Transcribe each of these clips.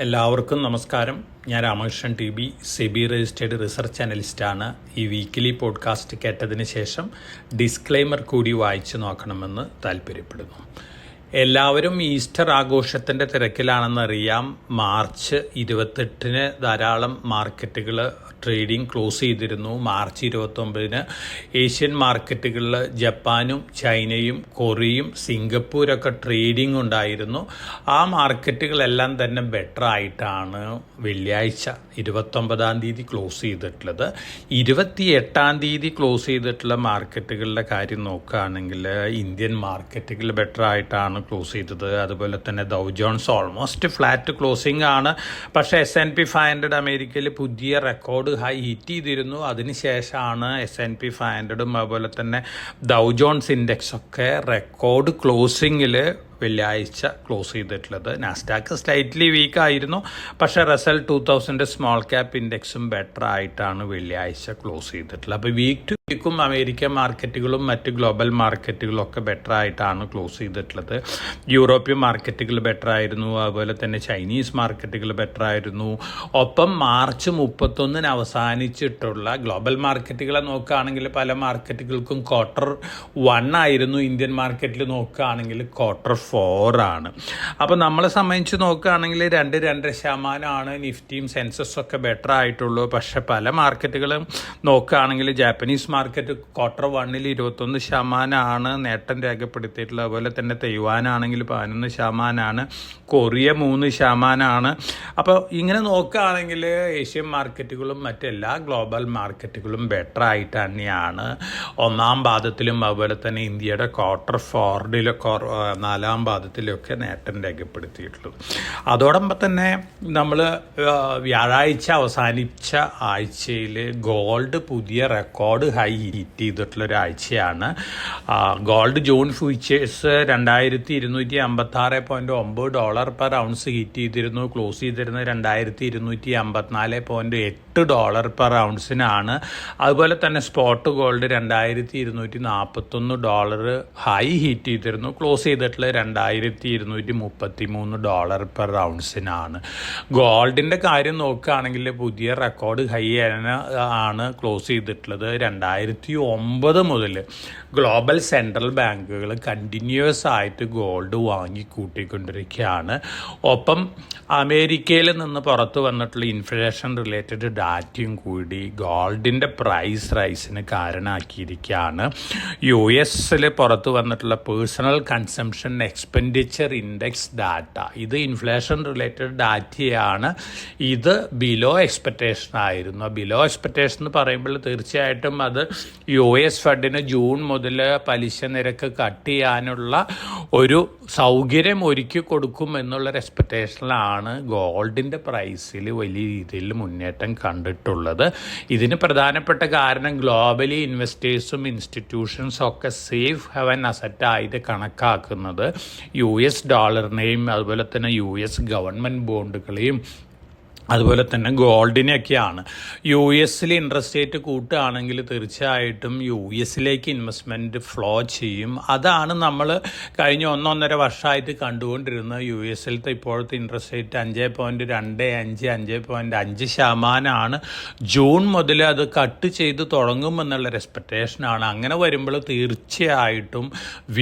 എല്ലാവർക്കും നമസ്കാരം. ഞാൻ Ramakrishnan T SEBI registered research അനലിസ്റ്റാണ്. ഈ വീക്കിലി പോഡ്കാസ്റ്റ് കേട്ടതിന് ശേഷം ഡിസ്ക്ലെയിമർ കൂടി വായിച്ചു നോക്കണമെന്ന് താല്പര്യപ്പെടുന്നു. എല്ലാവരും ഈസ്റ്റർ ആഘോഷത്തിൻ്റെ തിരക്കിലാണെന്നറിയാം. മാർച്ച് 28 ധാരാളം മാർക്കറ്റുകൾ ട്രേഡിംഗ് ക്ലോസ് ചെയ്തിരുന്നു. മാർച്ച് 29 ഏഷ്യൻ മാർക്കറ്റുകളിൽ ജപ്പാനും ചൈനയും കൊറിയയും സിംഗപ്പൂരൊക്കെ ട്രേഡിംഗ് ഉണ്ടായിരുന്നു. ആ മാർക്കറ്റുകളെല്ലാം തന്നെ ബെറ്റർ ആയിട്ടാണ് വെള്ളിയാഴ്ച 29 ക്ലോസ് ചെയ്തിട്ടുള്ളത്. 28 ക്ലോസ് ചെയ്തിട്ടുള്ള മാർക്കറ്റുകളുടെ കാര്യം നോക്കുകയാണെങ്കിൽ ഇന്ത്യൻ മാർക്കറ്റുകൾ ബെറ്റർ ആയിട്ടാണ് ക്ലോസ് ചെയ്തത്. അതുപോലെ തന്നെ Dow John's almost flat closing ആണ്. പക്ഷേ S&P 500 അമേരിക്കയിൽ പുതിയ റെക്കോർഡ് ഹൈ ഹിറ്റ് ചെയ്തിരുന്നു. അതിനുശേഷമാണ് S&P 500 അതുപോലെ തന്നെ ഡൗ ജോൺസ് ഇൻഡെക്സ് ഒക്കെ റെക്കോർഡ് ക്ലോസിങ്ങിൽ വെള്ളിയാഴ്ച ക്ലോസ് ചെയ്തിട്ടുള്ളത്. നാസ്ഡാക്ക് സ്ലൈറ്റ്ലി വീക്കായിരുന്നു. പക്ഷേ റസൽ 2000 സ്മോൾ ക്യാപ്പ് ഇൻഡെക്സും ബെറ്റർ ആയിട്ടാണ് വെള്ളിയാഴ്ച ക്ലോസ് ചെയ്തിട്ടുള്ളത്. അപ്പോൾ വീക്ക് ടു വീക്കും അമേരിക്കൻ മാർക്കറ്റുകളും മറ്റ് ഗ്ലോബൽ മാർക്കറ്റുകളും ഒക്കെ ബെറ്റർ ആയിട്ടാണ് ക്ലോസ് ചെയ്തിട്ടുള്ളത്. യൂറോപ്യൻ മാർക്കറ്റുകൾ ബെറ്റർ ആയിരുന്നു. അതുപോലെ തന്നെ ചൈനീസ് മാർക്കറ്റുകൾ ബെറ്റർ ആയിരുന്നു. ഒപ്പം മാർച്ച് 31 അവസാനിച്ചിട്ടുള്ള ഗ്ലോബൽ മാർക്കറ്റുകളെ നോക്കുകയാണെങ്കിൽ പല മാർക്കറ്റുകൾക്കും Q1 ആയിരുന്നു. ഇന്ത്യൻ മാർക്കറ്റിൽ നോക്കുകയാണെങ്കിൽ Q4 ആണ്. അപ്പോൾ നമ്മളെ സംബന്ധിച്ച് നോക്കുകയാണെങ്കിൽ 2-2.5% നിഫ്റ്റിയും സെൻസസും ബെറ്റർ ആയിട്ടുള്ളൂ. പക്ഷേ പല മാർക്കറ്റുകളും നോക്കുകയാണെങ്കിൽ ജാപ്പനീസ് മാർക്കറ്റ് Q1 21% നേട്ടം രേഖപ്പെടുത്തിയിട്ടുള്ളത്. അതുപോലെ തന്നെ തൈവാനാണെങ്കിൽ 11%, കൊറിയ 3%. അപ്പോൾ ഇങ്ങനെ നോക്കുകയാണെങ്കിൽ ഏഷ്യൻ മാർക്കറ്റുകളും മറ്റെല്ലാ ഗ്ലോബൽ മാർക്കറ്റുകളും ബെറ്റർ ആയിട്ട് തന്നെയാണ് ഒന്നാം പാദത്തിലും അതുപോലെ തന്നെ ഇന്ത്യയുടെ Q4 4 പാദത്തിലൊക്കെ നേട്ടം രേഖപ്പെടുത്തിയിട്ടുള്ളത്. അതോടൊപ്പം തന്നെ നമ്മൾ വ്യാഴാഴ്ച അവസാനിച്ച ആഴ്ചയിൽ ഗോൾഡ് പുതിയ റെക്കോർഡ് ഹൈ ഹിറ്റ് ചെയ്തിട്ടുള്ളൊരാഴ്ചയാണ്. Gold June futures $2256.9 per ounce hit ചെയ്തിരുന്നു. ക്ലോസ് ചെയ്തിരുന്നത് $2254.8 പെർ ഔൺസിനാണ്. അതുപോലെ തന്നെ സ്പോട്ട് ഗോൾഡ് $2241 ഹൈ ഹിറ്റ് ചെയ്തിരുന്നു. ക്ലോസ് ചെയ്തിട്ടുള്ളത് $2233 പെർ ഔൺസിനാണ്. ഗോൾഡിൻ്റെ കാര്യം നോക്കുകയാണെങ്കിൽ പുതിയ റെക്കോർഡ് ഹൈ ആണ് ക്ലോസ് ചെയ്തിട്ടുള്ളത്. 2009 മുതൽ ഗ്ലോബൽ സെൻട്രൽ ബാങ്കുകൾ കണ്ടിന്യൂസ് ആയിട്ട് ഗോൾഡ് വാങ്ങി കൂട്ടിക്കൊണ്ടിരിക്കുകയാണ്. ഒപ്പം അമേരിക്കയിൽ നിന്ന് പുറത്തു വന്നിട്ടുള്ള ഇൻഫ്ലേഷൻ റിലേറ്റഡ് ഡാറ്റയും കൂടി ഗോൾഡിൻ്റെ പ്രൈസ് റൈസിന് കാരണമാക്കിയിരിക്കുകയാണ്. US പുറത്തു വന്നിട്ടുള്ള personal consumption expenditure index data, ഇത് ഇൻഫ്ലേഷൻ റിലേറ്റഡ് ഡാറ്റയാണ്. ഇത് ബിലോ എക്സ്പെക്റ്റേഷൻ ആയിരുന്നു. ബിലോ എക്സ്പെക്റ്റേഷൻ എന്ന് പറയുമ്പോൾ തീർച്ചയായിട്ടും അത് US ഫെഡിന് ജൂൺ മുതൽ പലിശ നിരക്ക് കട്ട് ചെയ്യാനുള്ള ഒരു സൗകര്യം ഒരുക്കി കൊടുക്കും എന്നുള്ളൊരു എക്സ്പെക്റ്റേഷനിലാണ് ഗോൾഡിൻ്റെ പ്രൈസിൽ വലിയ രീതിയിൽ മുന്നേറ്റം കണ്ടിട്ടുള്ളത്. ഇതിന് പ്രധാനപ്പെട്ട കാരണം ഗ്ലോബലി ഇൻവെസ്റ്റേഴ്സും ഇൻസ്റ്റിറ്റ്യൂഷൻസും ഒക്കെ സേഫ് ഹെവൻ അസറ്റായിട്ട് കണക്കാക്കുന്നത് US ഡോളറിനെയും അതുപോലെ തന്നെ US ഗവൺമെൻറ് ബോണ്ടുകളെയും അതുപോലെ തന്നെ ഗോൾഡിനെയൊക്കെയാണ്. US ഇൻട്രസ്റ്റ് റേറ്റ് കൂട്ടുകയാണെങ്കിൽ തീർച്ചയായിട്ടും US ഇൻവെസ്റ്റ്മെൻറ്റ് ഫ്ലോ ചെയ്യും. അതാണ് നമ്മൾ കഴിഞ്ഞ 1.5 വർഷമായിട്ട് കണ്ടുകൊണ്ടിരുന്നത്. US ഇപ്പോഴത്തെ ഇൻട്രസ്റ്റ് റേറ്റ് 5.25 5.5% ജൂൺ മുതൽ അത് കട്ട് ചെയ്ത് തുടങ്ങുമെന്നുള്ളൊരു എക്സ്പെക്റ്റേഷനാണ്. അങ്ങനെ വരുമ്പോൾ തീർച്ചയായിട്ടും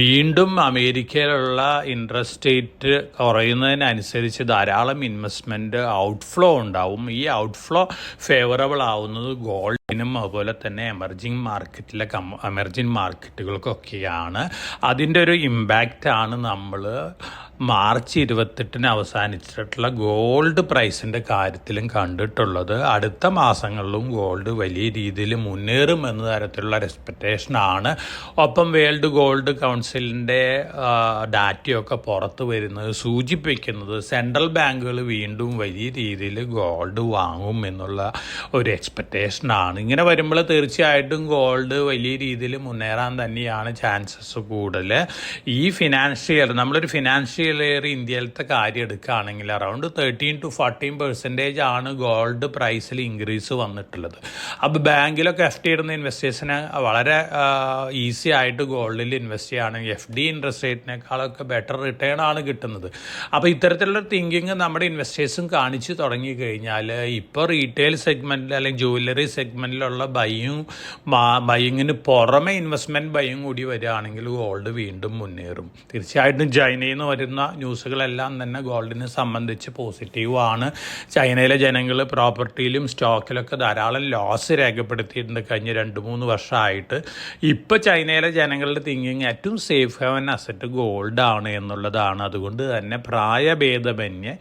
വീണ്ടും അമേരിക്കയിലുള്ള ഇൻട്രസ്റ്റ് റേറ്റ് കുറയുന്നതിനനുസരിച്ച് ധാരാളം ഇൻവെസ്റ്റ്മെൻറ്റ് ഔട്ട്ഫ്ലോ ഉണ്ടാവും. ഈ ഔട്ട്ഫ്ലോ ഫേവറബിൾ ആവുന്നത് ഗോൾഡിനും അതുപോലെ തന്നെ എമർജിങ് മാർക്കറ്റുകൾക്കൊക്കെയാണ്. അതിൻ്റെ ഒരു ഇമ്പാക്റ്റാണ് നമ്മൾ മാർച്ച് 28 അവസാനിച്ചിട്ടുള്ള ഗോൾഡ് പ്രൈസിൻ്റെ കാര്യത്തിലും കണ്ടിട്ടുള്ളത്. അടുത്ത മാസങ്ങളിലും ഗോൾഡ് വലിയ രീതിയിൽ മുന്നേറും എന്ന തരത്തിലുള്ള എക്സ്പെക്റ്റേഷനാണ്. ഒപ്പം വേൾഡ് ഗോൾഡ് കൗൺസിലിൻ്റെ ഡാറ്റയൊക്കെ പുറത്ത് വരുന്നത് സൂചിപ്പിക്കുന്നത് സെൻട്രൽ ബാങ്കുകൾ വീണ്ടും വലിയ രീതിയിൽ ഗോൾഡ് വാങ്ങും എന്നുള്ള ഒരു എക്സ്പെക്റ്റേഷനാണ്. ഇങ്ങനെ വരുമ്പോൾ തീർച്ചയായിട്ടും ഗോൾഡ് വലിയ രീതിയിൽ മുന്നേറാൻ തന്നെയാണ് ചാൻസസ് കൂടുതൽ. ഈ ഫിനാൻഷ്യൽ നമ്മളൊരു ഫിനാൻഷ്യൽ പർട്ടിക്കുലർലി ഇന്ത്യയിലത്തെ കാര്യം എടുക്കുകയാണെങ്കിൽ അറൗണ്ട് 13-14% ആണ് ഗോൾഡ് പ്രൈസിൽ ഇൻക്രീസ് വന്നിട്ടുള്ളത്. അപ്പോൾ ബാങ്കിലൊക്കെ FD ഇടുന്ന ഇൻവെസ്റ്റേഴ്സിന് വളരെ ഈസി ആയിട്ട് ഗോൾഡിൽ ഇൻവെസ്റ്റ് ചെയ്യുകയാണെങ്കിൽ FD ഇൻട്രസ്റ്റ് റേറ്റിനേക്കാളൊക്കെ ബെറ്റർ റിട്ടേൺ ആണ് കിട്ടുന്നത്. അപ്പോൾ ഇത്തരത്തിലുള്ള തിങ്കിങ് നമ്മുടെ ഇൻവെസ്റ്റേഴ്സും കാണിച്ചു തുടങ്ങി കഴിഞ്ഞാൽ ഇപ്പോൾ റീറ്റെയിൽ സെഗ്മെൻറ്റിൽ അല്ലെങ്കിൽ ജുവല്ലറി സെഗ്മെൻറ്റിലുള്ള ബൈയിങ്ങിന് പുറമെ ഇൻവെസ്റ്റ്മെൻറ്റ് ബൈയും കൂടി വരികയാണെങ്കിൽ ഗോൾഡ് വീണ്ടും മുന്നേറും. തീർച്ചയായിട്ടും ചൈനയിൽ നിന്ന് വരുന്ന ന്യൂസുകളെല്ലാം തന്നെ ഗോൾഡിനെ സംബന്ധിച്ച് പോസിറ്റീവാണ്. ചൈനയിലെ ജനങ്ങൾ പ്രോപ്പർട്ടിയിലും സ്റ്റോക്കിലൊക്കെ ധാരാളം ലോസ് രേഖപ്പെടുത്തിയിട്ടുണ്ട് കഴിഞ്ഞ 2-3 വർഷമായിട്ട്. ഇപ്പോൾ ചൈനയിലെ ജനങ്ങളുടെ തിങ്കിങ് ഏറ്റവും സേഫ് ഹെവൻ അസറ്റ് ഗോൾഡാണ് എന്നുള്ളതാണ്. അതുകൊണ്ട് തന്നെ പ്രായഭേദമന്യേ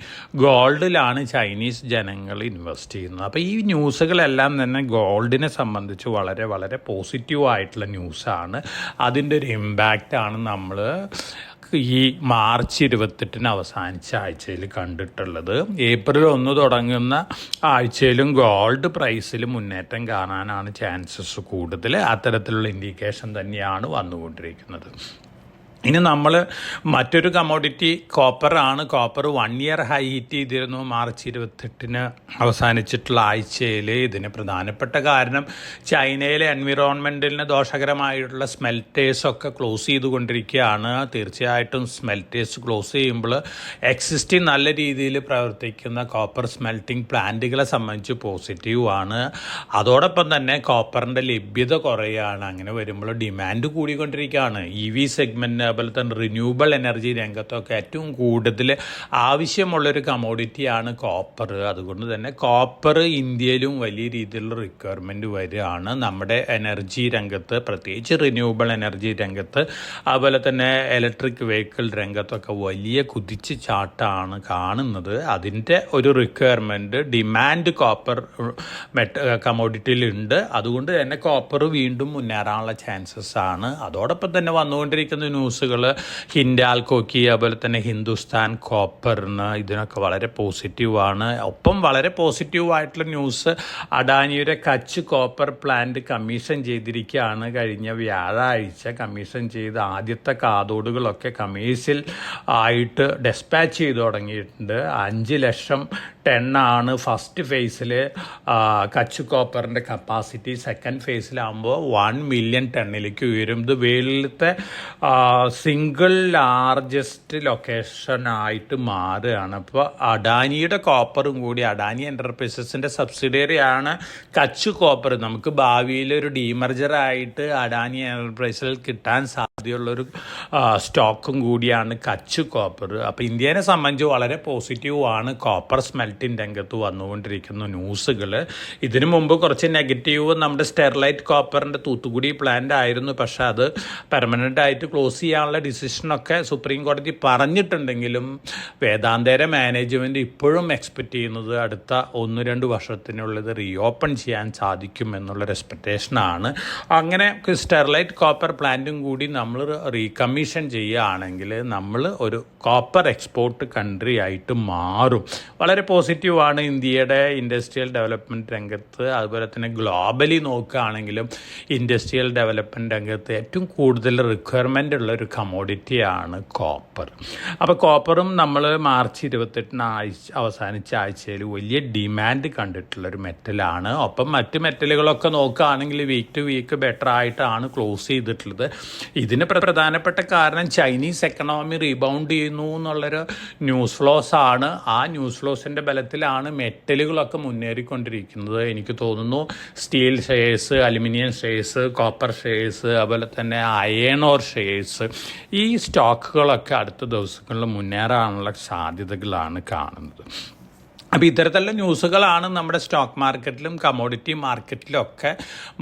ഗോൾഡിലാണ് ചൈനീസ് ജനങ്ങൾ ഇൻവെസ്റ്റ് ചെയ്യുന്നത്. അപ്പോൾ ഈ ന്യൂസുകളെല്ലാം തന്നെ ഗോൾഡിനെ സംബന്ധിച്ച് വളരെ വളരെ പോസിറ്റീവായിട്ടുള്ള ന്യൂസാണ്. അതിൻ്റെ ഒരു ഇമ്പാക്റ്റാണ് നമ്മൾ ഈ മാർച്ച് 28 അവസാനിച്ച ആഴ്ചയിൽ കണ്ടിട്ടുള്ളത്. ഏപ്രിൽ 1 തുടങ്ങുന്ന ആഴ്ചയിലും ഗോൾഡ് പ്രൈസിൽ മുന്നേറ്റം കാണാനാണ് ചാൻസസ് കൂടുതൽ. അത്തരത്തിലുള്ള ഇൻഡിക്കേഷൻ തന്നെയാണ് വന്നുകൊണ്ടിരിക്കുന്നത്. ഇനി നമ്മൾ മറ്റൊരു കമ്മോഡിറ്റി കോപ്പറാണ്. കോപ്പർ 1 ഇയർ ഹൈ ഹിറ്റ് ചെയ്തിരുന്നു മാർച്ച് 28 അവസാനിച്ചിട്ടുള്ള ആഴ്ചയിൽ. ഇതിന് പ്രധാനപ്പെട്ട കാരണം ചൈനയിലെ എൻവിറോൺമെൻറ്റലിന് ദോഷകരമായിട്ടുള്ള സ്മെൽറ്റേഴ്സൊക്കെ ക്ലോസ് ചെയ്തുകൊണ്ടിരിക്കുകയാണ്. തീർച്ചയായിട്ടും സ്മെൽറ്റേഴ്സ് ക്ലോസ് ചെയ്യുമ്പോൾ എക്സിസ്റ്റിംഗ് നല്ല രീതിയിൽ പ്രവർത്തിക്കുന്ന കോപ്പർ സ്മെൽറ്റിംഗ് പ്ലാന്റുകളെ സംബന്ധിച്ച് പോസിറ്റീവാണ്. അതോടൊപ്പം തന്നെ കോപ്പറിൻ്റെ ലഭ്യത കുറയുകയാണ്. അങ്ങനെ വരുമ്പോൾ ഡിമാൻഡ് കൂടിക്കൊണ്ടിരിക്കുകയാണ്. EV സെഗ്മെൻറ്റ് അതുപോലെ തന്നെ റിന്യൂവബിൾ എനർജി രംഗത്തൊക്കെ ഏറ്റവും കൂടുതൽ ആവശ്യമുള്ളൊരു കമ്മോഡിറ്റിയാണ് കോപ്പർ. അതുകൊണ്ട് തന്നെ കോപ്പർ ഇന്ത്യയിലും വലിയ രീതിയിലുള്ള റിക്വയർമെൻറ്റ് വരികയാണ്. നമ്മുടെ എനർജി രംഗത്ത്, പ്രത്യേകിച്ച് റിന്യൂവബിൾ എനർജി രംഗത്ത്, അതുപോലെ തന്നെ ഇലക്ട്രിക് വെഹിക്കിൾ രംഗത്തൊക്കെ വലിയ കുതിച്ച് ചാട്ടമാണ് കാണുന്നത്. അതിൻ്റെ ഒരു റിക്വയർമെൻറ്റ് ഡിമാൻഡ് കോപ്പർ കമ്മോഡിറ്റിയിലുണ്ട്. അതുകൊണ്ട് തന്നെ കോപ്പർ വീണ്ടും മുന്നേറാനുള്ള ചാൻസസ് ആണ്. അതോടൊപ്പം തന്നെ വന്നുകൊണ്ടിരിക്കുന്ന ന്യൂസുകൾ ഹിൻഡാൽകോയ്ക്ക് അതുപോലെ തന്നെ ഹിന്ദുസ്ഥാൻ കോപ്പറിന് ഇതിനൊക്കെ വളരെ പോസിറ്റീവാണ്. ഒപ്പം വളരെ പോസിറ്റീവായിട്ടുള്ള ന്യൂസ് അഡാനിയുടെ കച്ച് കോപ്പർ പ്ലാന്റ് കമ്മീഷൻ ചെയ്തിരിക്കുകയാണ്. കഴിഞ്ഞ വ്യാഴാഴ്ച കമ്മീഷൻ ചെയ്ത ആദ്യത്തെ കാതോടുകളൊക്കെ കമേഴ്സ്യൽ ആയിട്ട് ഡെസ്പാച്ച് ചെയ്ത് തുടങ്ങിയിട്ടുണ്ട്. 5 ലക്ഷം ടണ്ണാണ് ഫസ്റ്റ് ഫേസിൽ കച്ച് കോപ്പറിൻ്റെ കപ്പാസിറ്റി. സെക്കൻഡ് ഫേസിലാകുമ്പോൾ 1 മില്യൺ ടണ്ണിലേക്ക് ഉയരും. ഇത് വേൾഡിലത്തെ സിംഗിൾ ലാർജസ്റ്റ് ലൊക്കേഷനായിട്ട് മാറുകയാണ്. അപ്പോൾ അഡാനിയുടെ കോപ്പറും കൂടി, അഡാനി എൻ്റർപ്രൈസസിൻ്റെ സബ്സിഡിയറിയാണ് കച്ച് കോപ്പർ. നമുക്ക് ഭാവിയിൽ ഒരു ഡീമർജറായിട്ട് അഡാനി എൻ്റർപ്രൈസിൽ കിട്ടാൻ സാധ്യതയുള്ളൊരു സ്റ്റോക്കും കൂടിയാണ് കച്ച് കോപ്പർ. അപ്പോൾ ഇന്ത്യനെ സംബന്ധിച്ച് വളരെ പോസിറ്റീവാണ് കോപ്പർ സ്മെൽറ്റിംഗ് രംഗത്ത് വന്നുകൊണ്ടിരിക്കുന്ന ന്യൂസുകൾ. ഇതിനു മുമ്പ് കുറച്ച് നെഗറ്റീവ് നമ്മുടെ സ്റ്റെർലൈറ്റ് കോപ്പറിൻ്റെ തൂത്തുക്കുടി പ്ലാന്റ് ആയിരുന്നു. പക്ഷേ അത് പെർമനൻ്റ് ആയിട്ട് ക്ലോസ് ചെയ്യാനുള്ള ഡിസിഷനൊക്കെ സുപ്രീം കോടതി പറഞ്ഞിട്ടുണ്ടെങ്കിലും വേദാന്തയുടെ മാനേജ്മെൻറ്റ് ഇപ്പോഴും എക്സ്പെക്റ്റ് ചെയ്യുന്നത് അടുത്ത 1-2 വർഷത്തിനുള്ളത് റീഓപ്പൺ ചെയ്യാൻ സാധിക്കും എന്നുള്ളൊരു എക്സ്പെക്റ്റേഷനാണ്. അങ്ങനെ സ്റ്റെർലൈറ്റ് കോപ്പർ പ്ലാന്റും കൂടി നമ്മൾ റീകമ്മീഷൻ ചെയ്യുകയാണെങ്കിൽ നമ്മൾ ഒരു കോപ്പർ എക്സ്പോർട്ട് കൺട്രി ആയിട്ട് മാറും. വളരെ പോസിറ്റീവാണ് ഇന്ത്യയുടെ ഇൻഡസ്ട്രിയൽ ഡെവലപ്മെൻറ്റ് രംഗത്ത്. അതുപോലെ തന്നെ ഗ്ലോബലി നോക്കുകയാണെങ്കിലും ഇൻഡസ്ട്രിയൽ ഡെവലപ്മെൻറ്റ് രംഗത്ത് ഏറ്റവും കൂടുതൽ റിക്വയർമെൻ്റ് ഉള്ളൊരു കമ്മോഡിറ്റിയാണ് കോപ്പർ. അപ്പോൾ കോപ്പറും നമ്മൾ മാർച്ച് 28 അവസാനിച്ച ആഴ്ചയിൽ വലിയ ഡിമാൻഡ് കണ്ടിട്ടുള്ളൊരു മെറ്റലാണ്. ഒപ്പം മറ്റ് മെറ്റലുകളൊക്കെ നോക്കുകയാണെങ്കിൽ വീക്ക് ടു വീക്ക് ബെറ്റർ ആയിട്ടാണ് ക്ലോസ് ചെയ്തിട്ടുള്ളത്. ഇതിന് പ്രധാനപ്പെട്ട കാരണം ചൈനീസ് എക്കണോമി റീബൗണ്ട് ചെയ്യുന്നു എന്നുള്ളൊരു ന്യൂസ് ഫ്ലോസ് ആണ്. ആ ന്യൂസ് ഫ്ലോസിൻ്റെ ബലത്തിലാണ് മെറ്റലുകളൊക്കെ മുന്നേറിക്കൊണ്ടിരിക്കുന്നത്. എനിക്ക് തോന്നുന്നു steel shares, aluminium shares, copper shares, അതുപോലെ തന്നെ അയൺ ഓർ ഷെയർസ്, ഈ സ്റ്റോക്കുകളൊക്കെ അടുത്ത ദിവസങ്ങളിൽ മുന്നേറാനുള്ള സാധ്യതകളാണ് കാണുന്നത്. അപ്പോൾ ഇത്തരത്തിലുള്ള ന്യൂസുകളാണ് നമ്മുടെ സ്റ്റോക്ക് മാർക്കറ്റിലും കമ്മോഡിറ്റി മാർക്കറ്റിലും ഒക്കെ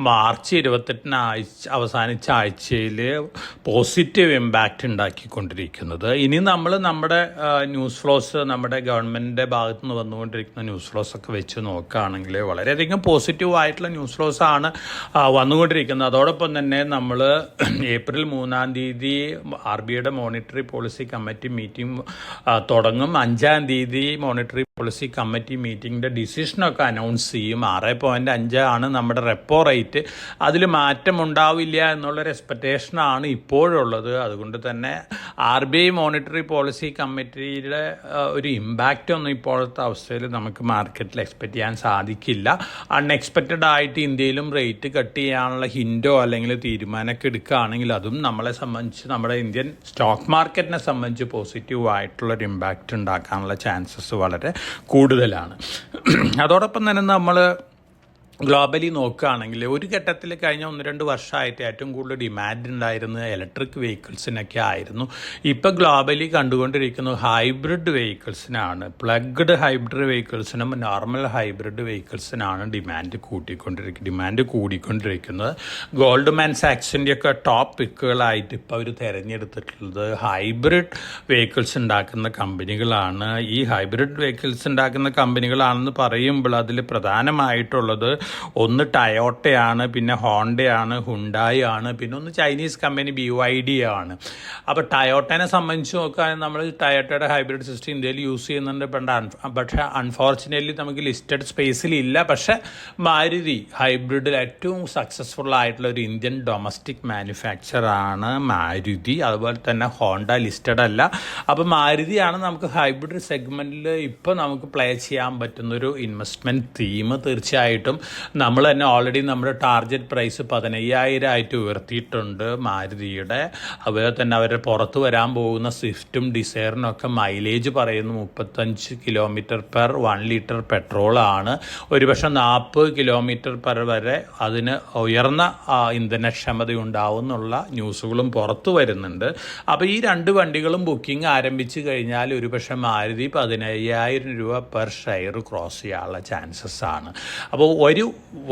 മാർച്ച് 28 അവസാനിച്ച ആഴ്ചയിൽ പോസിറ്റീവ് ഇമ്പാക്റ്റ് ഉണ്ടാക്കിക്കൊണ്ടിരിക്കുന്നത്. ഇനി നമ്മൾ നമ്മുടെ ന്യൂസ് ഫ്ലോസ്, നമ്മുടെ ഗവൺമെൻറ്റിൻ്റെ ഭാഗത്തു നിന്ന് വന്നുകൊണ്ടിരിക്കുന്ന ന്യൂസ് ഫ്ലോസ് ഒക്കെ വെച്ച് നോക്കുകയാണെങ്കിൽ വളരെയധികം പോസിറ്റീവ് ആയിട്ടുള്ള ന്യൂസ് ഫ്ലോസ് ആണ് വന്നുകൊണ്ടിരിക്കുന്നത്. അതോടൊപ്പം തന്നെ നമ്മൾ ഏപ്രിൽ 3 RBIയുടെ മോണിറ്ററി പോളിസി കമ്മിറ്റി മീറ്റിംഗ് തുടങ്ങും. 5 മോണിറ്ററി പോളിസി കമ്മിറ്റി മീറ്റിങ്ങിൻ്റെ ഡിസിഷനൊക്കെ അനൗൺസ് ചെയ്യും. 6.5 ആണ് നമ്മുടെ റെപ്പോ റേറ്റ്. അതിൽ മാറ്റം ഉണ്ടാവില്ല എന്നുള്ളൊരു എക്സ്പെക്റ്റേഷനാണ് ഇപ്പോഴുള്ളത്. അതുകൊണ്ട് തന്നെ RBI മോണിറ്ററി പോളിസി കമ്മിറ്റിയുടെ ഒരു ഇമ്പാക്റ്റ് ഒന്നും ഇപ്പോഴത്തെ അവസ്ഥയിൽ നമുക്ക് മാർക്കറ്റിൽ എക്സ്പെക്റ്റ് ചെയ്യാൻ സാധിക്കില്ല. അൺഎക്സ്പെക്റ്റഡ് ആയിട്ട് ഇന്ത്യയിലും റേറ്റ് കട്ട് ചെയ്യാനുള്ള ഹിൻഡോ അല്ലെങ്കിൽ തീരുമാനമൊക്കെ എടുക്കുകയാണെങ്കിൽ അതും നമ്മളെ സംബന്ധിച്ച്, നമ്മുടെ ഇന്ത്യൻ സ്റ്റോക്ക് മാർക്കറ്റിനെ സംബന്ധിച്ച് പോസിറ്റീവായിട്ടുള്ളൊരു ഇമ്പാക്റ്റ് ഉണ്ടാക്കാനുള്ള ചാൻസസ് വളരെ കൂടുതലാണ്. അതോടൊപ്പം തന്നെ നമ്മൾ ഗ്ലോബലി നോക്കുകയാണെങ്കിൽ ഒരു ഘട്ടത്തിൽ കഴിഞ്ഞ 1-2 വർഷമായിട്ട് ഏറ്റവും കൂടുതൽ ഡിമാൻഡ് ഉണ്ടായിരുന്നത് ഇലക്ട്രിക് വെഹിക്കിൾസിനൊക്കെ ആയിരുന്നു. ഇപ്പോൾ ഗ്ലോബലി കണ്ടുകൊണ്ടിരിക്കുന്നത് ഹൈബ്രിഡ് വെഹിക്കിൾസിനാണ്. പ്ലഗ്ഡ് ഹൈബ്രിഡ് വെഹിക്കിൾസിനും നോർമൽ ഹൈബ്രിഡ് വെഹിക്കിൾസിനാണ് ഡിമാൻഡ് കൂടിക്കൊണ്ടിരിക്കുന്നത്. ഗോൾഡ്മാൻ സാക്സിൻ്റെയൊക്കെ ടോപ്പ് പിക്കുകളായിട്ട് ഇപ്പോൾ അവർ തിരഞ്ഞെടുത്തിട്ടുള്ളത് ഹൈബ്രിഡ് വെഹിക്കിൾസ് ഉണ്ടാക്കുന്ന കമ്പനികളാണ്. ഈ ഹൈബ്രിഡ് വെഹിക്കിൾസ് ഉണ്ടാക്കുന്ന കമ്പനികളാണെന്ന് പറയുമ്പോൾ അതിൽ പ്രധാനമായിട്ടുള്ളത് ഒന്ന് ടയോട്ടയാണ്, പിന്നെ ഹോണ്ടയാണ്, ഹുണ്ടായി ആണ്, പിന്നെ ഒന്ന് ചൈനീസ് കമ്പനി BYD ആണ്. അപ്പോൾ ടയോട്ടനെ സംബന്ധിച്ച് നോക്കുകയാണെങ്കിൽ നമ്മൾ ടയോട്ടയുടെ ഹൈബ്രിഡ് സിസ്റ്റം ഇന്ത്യയിൽ യൂസ് ചെയ്യുന്നുണ്ട്. പക്ഷേ അൺഫോർച്ചുനേറ്റ്ലി നമുക്ക് ലിസ്റ്റഡ് സ്പേസിലില്ല. പക്ഷേ മാരുതി ഹൈബ്രിഡിൽ ഏറ്റവും സക്സസ്ഫുൾ ആയിട്ടുള്ള ഒരു ഇന്ത്യൻ ഡൊമസ്റ്റിക് മാനുഫാക്ചറാണ് മാരുതി. അതുപോലെ തന്നെ ഹോണ്ട ലിസ്റ്റഡ് അല്ല. അപ്പോൾ മാരുതിയാണ് നമുക്ക് ഹൈബ്രിഡ് സെഗ്മെൻറ്റിൽ ഇപ്പോൾ നമുക്ക് പ്ലേ ചെയ്യാൻ പറ്റുന്നൊരു ഇൻവെസ്റ്റ്മെൻറ്റ് തീം. തീർച്ചയായിട്ടും നമ്മൾ തന്നെ ഓൾറെഡി നമ്മുടെ ടാർഗറ്റ് പ്രൈസ് 15,000 ആയിട്ട് ഉയർത്തിയിട്ടുണ്ട് മാരുതിയുടെ. അതുപോലെ തന്നെ അവരുടെ പുറത്ത് വരാൻ പോകുന്ന സ്വിഫ്റ്റും ഡിസയറിനൊക്കെ മൈലേജ് പറയുന്നു 35 km/1 ലിറ്റർ പെട്രോളാണ്. ഒരുപക്ഷെ 40 km/h വരെ അതിന് ഉയർന്ന ഇന്ധനക്ഷമത ഉണ്ടാവുമെന്നുള്ള ന്യൂസുകളും പുറത്തു വരുന്നുണ്ട്. അപ്പോൾ ഈ 2 വണ്ടികളും ബുക്കിംഗ് ആരംഭിച്ചു കഴിഞ്ഞാൽ ഒരുപക്ഷെ മാരുതി 15,000 രൂപ പെർ ഷെയർ ക്രോസ് ചെയ്യാനുള്ള ചാൻസസ് ആണ്. അപ്പോൾ ഒരു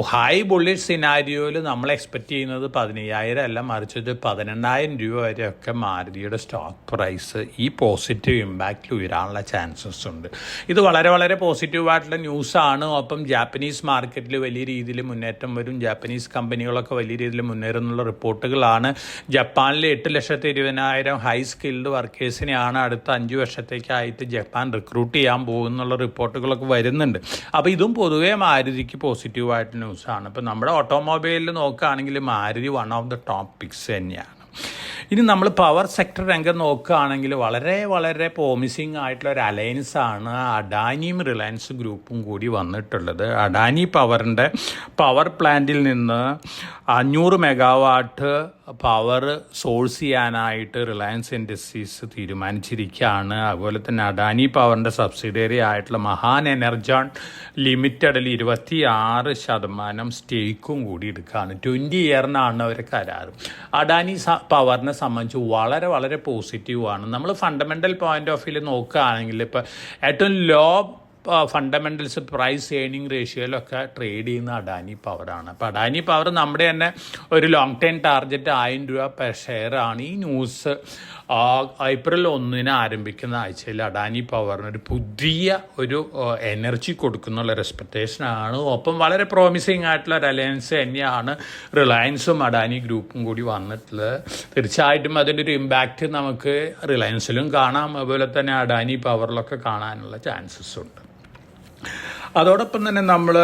ഹൈ ബുള്ളിഷ് സിനാരിയോയിൽ നമ്മൾ എക്സ്പെക്റ്റ് ചെയ്യുന്നത് 15,000 അല്ല, മറിച്ച് 12,000 രൂപ വരെയൊക്കെ മാരുതിയുടെ സ്റ്റോക്ക് പ്രൈസ് ഈ പോസിറ്റീവ് ഇമ്പാക്റ്റിൽ ഉയരാനുള്ള ചാൻസസ് ഉണ്ട്. ഇത് വളരെ വളരെ പോസിറ്റീവായിട്ടുള്ള ന്യൂസാണ്. ഒപ്പം ജാപ്പനീസ് മാർക്കറ്റിൽ വലിയ രീതിയിൽ മുന്നേറ്റം വരും. ജാപ്പനീസ് കമ്പനികളൊക്കെ വലിയ രീതിയിൽ മുന്നേറുന്നുള്ള റിപ്പോർട്ടുകളാണ്. ജപ്പാനിൽ 8,20,000 ഹൈ സ്കിൽഡ് വർക്കേഴ്സിനെയാണ് അടുത്ത 5 വർഷത്തേക്കായിട്ട് ജപ്പാൻ റിക്രൂട്ട് ചെയ്യാൻ പോകുന്നുള്ള റിപ്പോർട്ടുകളൊക്കെ വരുന്നുണ്ട്. അപ്പോൾ ഇതും പൊതുവേ മാരുതിക്ക് പോസിറ്റീവായിട്ട് ന്യൂസാണ്. ഇപ്പോൾ നമ്മുടെ ഓട്ടോമൊബൈലിൽ നോക്കുകയാണെങ്കിൽ Maruti one of the top picks തന്നെയാണ്. ഇനി നമ്മൾ പവർ സെക്ടർ രംഗം നോക്കുകയാണെങ്കിൽ വളരെ വളരെ പ്രോമിസിങ് ആയിട്ടുള്ള ഒരു അലയൻസാണ് അഡാനിയും റിലയൻസ് ഗ്രൂപ്പും കൂടി വന്നിട്ടുള്ളത്. അഡാനി പവറിൻ്റെ പവർ പ്ലാന്റിൽ നിന്ന് 500 മെഗാവാട്ട് പവർ സോഴ്സ് ചെയ്യാനായിട്ട് റിലയൻസ് ഇൻഡസ്ട്രീസ് തീരുമാനിച്ചിരിക്കുകയാണ്. അതുപോലെ തന്നെ അഡാനി പവറിൻ്റെ സബ്സിഡിയറി ആയിട്ടുള്ള മഹാൻ എനർജോൺ ലിമിറ്റഡിൽ 26% സ്റ്റേക്കും കൂടി എടുക്കുകയാണ്. 20 ഇയറിനാണ് അവർ കരാർ. അഡാനി പവറിനെ സംബന്ധിച്ച് വളരെ വളരെ പോസിറ്റീവാണ്. നമ്മൾ ഫണ്ടമെൻ്റൽ പോയിന്റ് ഓഫ് വ്യൂ നോക്കുകയാണെങ്കിൽ ഇപ്പോൾ ഏറ്റവും ലോ ഫണ്ടമെൻ്റൽസ് പ്രൈസ് ഏർണിംഗ് റേഷ്യോയിലൊക്കെ ട്രേഡ് ചെയ്യുന്ന അഡാനി പവറാണ്. അപ്പോൾ അഡാനി പവർ നമ്മുടെ തന്നെ ഒരു ലോങ് ടൈം ടാർഗറ്റ് 1,000 രൂപ പെർ ഷെയർ ആണ്. ഈ ന്യൂസ് April 1 ആരംഭിക്കുന്ന ആഴ്ചയിൽ അഡാനി പവറിന് ഒരു പുതിയ ഒരു എനർജി കൊടുക്കുന്നുള്ള എക്സ്പെക്റ്റേഷനാണ്. ഒപ്പം വളരെ പ്രോമിസിങ് ആയിട്ടുള്ള ഒരു അലയൻസ് തന്നെയാണ് റിലയൻസും അഡാനി ഗ്രൂപ്പും കൂടി വന്നിട്ടുള്ളത്. തീർച്ചയായിട്ടും അതിൻ്റെ ഒരു ഇമ്പാക്റ്റ് നമുക്ക് റിലയൻസിലും കാണാം, അതുപോലെ തന്നെ അഡാനി പവറിലൊക്കെ കാണാനുള്ള ചാൻസസ് ഉണ്ട്. അതോടൊപ്പം തന്നെ നമ്മൾ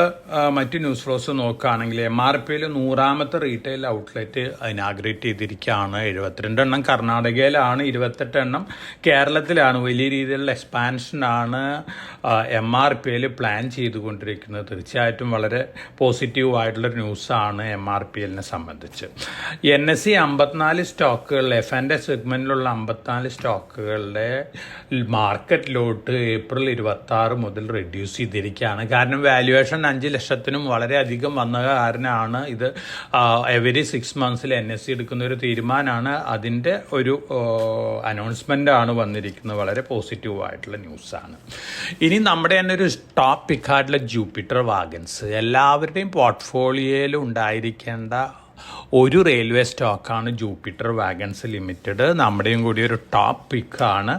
മറ്റ് ന്യൂസ് ഫ്ലോസ് നോക്കുകയാണെങ്കിൽ MRPയിൽ 100ാമത്തെ റീറ്റെയിൽ ഔട്ട്ലെറ്റ് ഇനാഗ്രേറ്റ് ചെയ്തിരിക്കുകയാണ്. 72 എണ്ണം കർണാടകയിലാണ്, 28 എണ്ണം കേരളത്തിലാണ്. വലിയ രീതിയിലുള്ള എക്സ്പാൻഷനാണ് MRPയിൽ പ്ലാൻ ചെയ്തുകൊണ്ടിരിക്കുന്നത്. തീർച്ചയായിട്ടും വളരെ പോസിറ്റീവായിട്ടുള്ളൊരു ന്യൂസാണ് MRPലിനെ സംബന്ധിച്ച്. NSE 54 സ്റ്റോക്കുകൾ, F&A സെഗ്മെൻറ്റിലുള്ള 54 സ്റ്റോക്കുകളുടെ മാർക്കറ്റിലോട്ട് April 26 മുതൽ റെഡ്യൂസ് ചെയ്തിരിക്കുകയാണ്. കാരണം വാല്യുവേഷൻ 5 ലക്ഷത്തിനും വളരെയധികം വന്ന കാരണമാണ് ഇത്. എവരി 6 മന്ത്സിൽ NSE എടുക്കുന്ന ഒരു തീരുമാനമാണ്. അതിൻ്റെ ഒരു അനൗൺസ്മെൻ്റാണ് വന്നിരിക്കുന്നത്. വളരെ പോസിറ്റീവായിട്ടുള്ള ന്യൂസാണ്. ഇനി നമ്മുടെ തന്നെ ഒരു ടോപ്പ് പിക്കായിട്ടുള്ള ജൂപ്പിറ്റർ വാഗൻസ്, എല്ലാവരുടെയും പോർട്ട്ഫോളിയോയിൽ ഉണ്ടായിരിക്കേണ്ട ഒരു റെയിൽവേ സ്റ്റോക്കാണ് ജൂപ്പിറ്റർ വാഗൻസ് ലിമിറ്റഡ്. നമ്മുടെയും കൂടി ഒരു ടോപ്പ് പിക്കാണ്.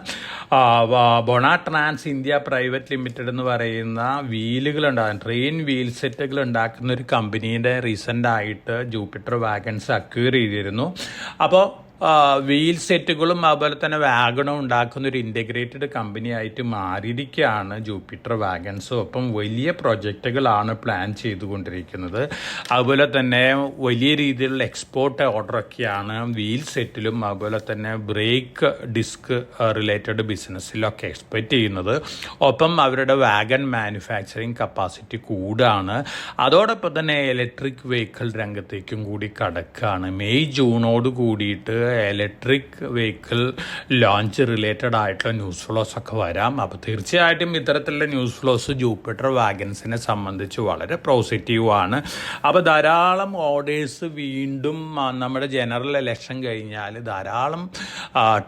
Bonatrans India private limited എന്ന് പറയുന്ന വീലുകളുണ്ടാകും, ട്രെയിൻ വീൽ സെറ്റുകൾ ഉണ്ടാക്കുന്ന ഒരു കമ്പനീൻ്റെ റീസെൻ്റായിട്ട് ജൂപ്പിറ്റർ വാഗൻസ് അക്വയർ ചെയ്തിരുന്നു. അപ്പോൾ വീൽ സെറ്റുകളും അതുപോലെ തന്നെ വാഗണും ഉണ്ടാക്കുന്ന ഒരു ഇൻ്റഗ്രേറ്റഡ് കമ്പനി ആയിട്ട് മാറിയിരിക്കുകയാണ് ജൂപ്പിറ്റർ വാഗൺസ്. ഒപ്പം വലിയ പ്രൊജക്റ്റുകളാണ് പ്ലാൻ ചെയ്തുകൊണ്ടിരിക്കുന്നത്. അതുപോലെ തന്നെ വലിയ രീതിയിലുള്ള എക്സ്പോർട്ട് ഓർഡറൊക്കെയാണ് വീൽ സെറ്റിലും അതുപോലെ തന്നെ ബ്രേക്ക് ഡിസ്ക് റിലേറ്റഡ് ബിസിനസ്സിലൊക്കെ എക്സ്പെക്റ്റ് ചെയ്യുന്നത്. ഒപ്പം അവരുടെ വാഗൺ മാനുഫാക്ചറിങ് കപ്പാസിറ്റി കൂടാണ്. അതോടൊപ്പം തന്നെ ഇലക്ട്രിക് വെഹിക്കിൾ രംഗത്തേക്കും കൂടി കടക്കുകയാണ്. മെയ് ജൂണോട് കൂടിയിട്ട് ഇലക്ട്രിക് വെഹിക്കിൾ ലോഞ്ച് റിലേറ്റഡ് ആയിട്ടുള്ള ന്യൂസ് ഫ്ലോസ് ഒക്കെ വരാം. അപ്പോൾ തീർച്ചയായിട്ടും ഇത്തരത്തിലുള്ള ന്യൂസ് ഫ്ലോസ് ജൂപ്പിറ്റർ വാഗൻസിനെ സംബന്ധിച്ച് വളരെ പോസിറ്റീവാണ്. അപ്പോൾ ധാരാളം ഓർഡേഴ്സ് വീണ്ടും നമ്മുടെ ജനറൽ ഇലക്ഷൻ കഴിഞ്ഞാൽ ധാരാളം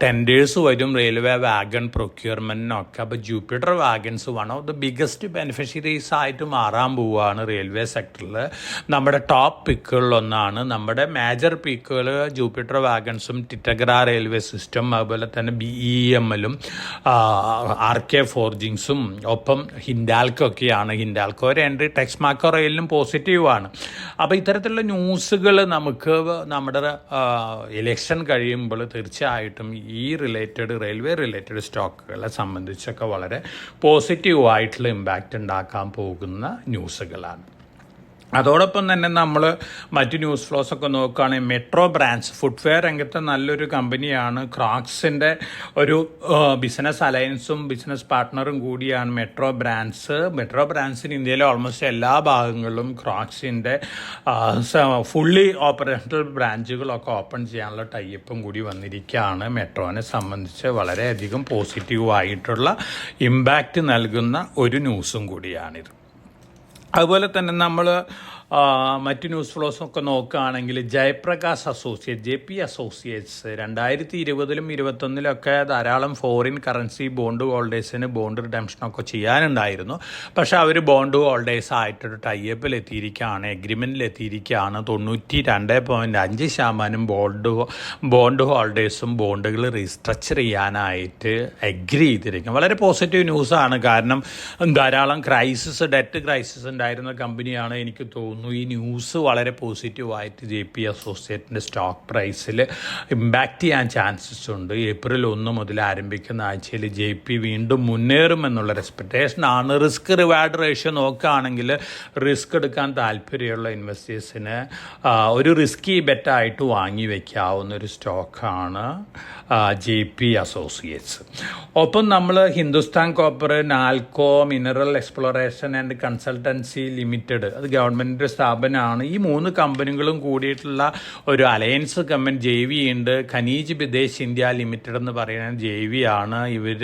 ടെൻഡേഴ്സ് വരും റെയിൽവേ വാഗൺ പ്രൊക്യൂർമെൻറ്റിനൊക്കെ. അപ്പോൾ Jupiter wagons one of the biggest beneficiaries ആയിട്ട് മാറാൻ പോവുകയാണ് റെയിൽവേ സെക്ടറിൽ. നമ്മുടെ ടോപ്പ് പിക്കുകളിലൊന്നാണ്. നമ്മുടെ മേജർ പിക്കുകൾ ജൂപ്പിറ്റർ വാഗൺസും ടിറ്റഗ്ര റെയിൽവേ സിസ്റ്റം അതുപോലെ തന്നെ BEMലും RK ഫോർജിങ്സും ഒപ്പം ഹിൻഡാൽക്കൊക്കെയാണ്. ഹിൻഡാൽക്കോ ഒരു എൻട്രി ടെക്സ്മാക്കോ റെയിലിനും പോസിറ്റീവാണ്. അപ്പോൾ ഇത്തരത്തിലുള്ള ന്യൂസുകൾ നമുക്ക് നമ്മുടെ ഇലക്ഷൻ കഴിയുമ്പോൾ തീർച്ചയായിട്ടും ഈ റെയിൽവേ റിലേറ്റഡ് സ്റ്റോക്കുകളെ സംബന്ധിച്ചൊക്കെ വളരെ പോസിറ്റീവായിട്ടുള്ള ഇമ്പാക്റ്റ് ഉണ്ടാക്കാൻ പോകുന്ന ന്യൂസുകളാണ്. അതോടൊപ്പം തന്നെ നമ്മൾ മറ്റ് ന്യൂസ് ഫ്ലോസ് ഒക്കെ നോക്കുകയാണെങ്കിൽ മെട്രോ ബ്രാൻഡ്സ് ഫുട്വെയർ രംഗത്തെ നല്ലൊരു കമ്പനിയാണ്. ക്രോക്സിൻ്റെ ഒരു ബിസിനസ് അലയൻസും ബിസിനസ് പാർട്ട്ണറും കൂടിയാണ് മെട്രോ ബ്രാൻഡ്സ്. മെട്രോ ബ്രാൻഡ്സിന് ഇന്ത്യയിലെ ഓൾമോസ്റ്റ് എല്ലാ ഭാഗങ്ങളിലും ക്രോക്സിൻ്റെ ഫുള്ളി ഓപ്പറേഷണൽ ബ്രാഞ്ചുകളൊക്കെ ഓപ്പൺ ചെയ്യാനുള്ള ടൈപ്പും കൂടി വന്നിരിക്കുകയാണ്. മെട്രോനെ സംബന്ധിച്ച് വളരെയധികം പോസിറ്റീവായിട്ടുള്ള ഇമ്പാക്റ്റ് നൽകുന്ന ഒരു ന്യൂസും കൂടിയാണിത്. അതുപോലെ തന്നെ നമ്മൾ മറ്റ് ന്യൂസ് ഫ്ലോസൊക്കെ നോക്കുകയാണെങ്കിൽ ജയപ്രകാശ് അസോസിയേറ്റ് JP അസോസിയേറ്റ്സ് 2020ലും 2021 ധാരാളം ഫോറിൻ കറൻസി ബോണ്ട് ഹോൾഡേഴ്സിന് ബോണ്ട് റിഡംഷനൊക്കെ ചെയ്യാനുണ്ടായിരുന്നു. പക്ഷെ അവർ ബോണ്ട് ഹോൾഡേഴ്സ് ആയിട്ടൊരു ടൈപ്പിൽ എത്തിയിരിക്കുകയാണ്, എഗ്രിമെൻറ്റിൽ എത്തിയിരിക്കുകയാണ്. 92.5% ബോണ്ട് ഹോൾഡേഴ്സും ബോണ്ടുകൾ റീസ്ട്രക്ചർ ചെയ്യാനായിട്ട് എഗ്രി ചെയ്തിരിക്കും. വളരെ പോസിറ്റീവ് ന്യൂസാണ്. കാരണം ധാരാളം ഡെറ്റ് ക്രൈസിസ് ഉണ്ടായിരുന്ന കമ്പനിയാണ്. എനിക്ക് തോന്നുന്നു ഈ ന്യൂസ് വളരെ പോസിറ്റീവായിട്ട് JP അസോസിയേറ്റിൻ്റെ സ്റ്റോക്ക് പ്രൈസിൽ ഇമ്പാക്റ്റ് ചെയ്യാൻ ചാൻസസ് ഉണ്ട്. ഏപ്രിൽ 1 മുതൽ ആരംഭിക്കുന്ന ആഴ്ചയിൽ JP വീണ്ടും മുന്നേറുമെന്നുള്ള എക്സ്പെക്റ്റേഷനാണ്. റിസ്ക് റിവാർഡ് റേഷ്യോ നോക്കുകയാണെങ്കിൽ റിസ്ക് എടുക്കാൻ താല്പര്യമുള്ള ഇൻവെസ്റ്റേഴ്സിന് ഒരു റിസ്കി ബെറ്റായിട്ട് വാങ്ങി വയ്ക്കാവുന്ന ഒരു സ്റ്റോക്കാണ് JP അസോസിയേറ്റ്സ്. ഒപ്പം നമ്മൾ Hindustan copper, Nalco, mineral exploration and consultancy limited, അത് ഗവൺമെൻറ് സ്ഥാപനമാണ്. ഈ 3 കമ്പനികളും കൂടിയിട്ടുള്ള ഒരു അലയൻസ് കമ്പനി JV ഉണ്ട്. ഖനീജ് വിദേശ് ഇന്ത്യ ലിമിറ്റഡ് എന്ന് പറയുന്ന JV ആണ്. ഇവർ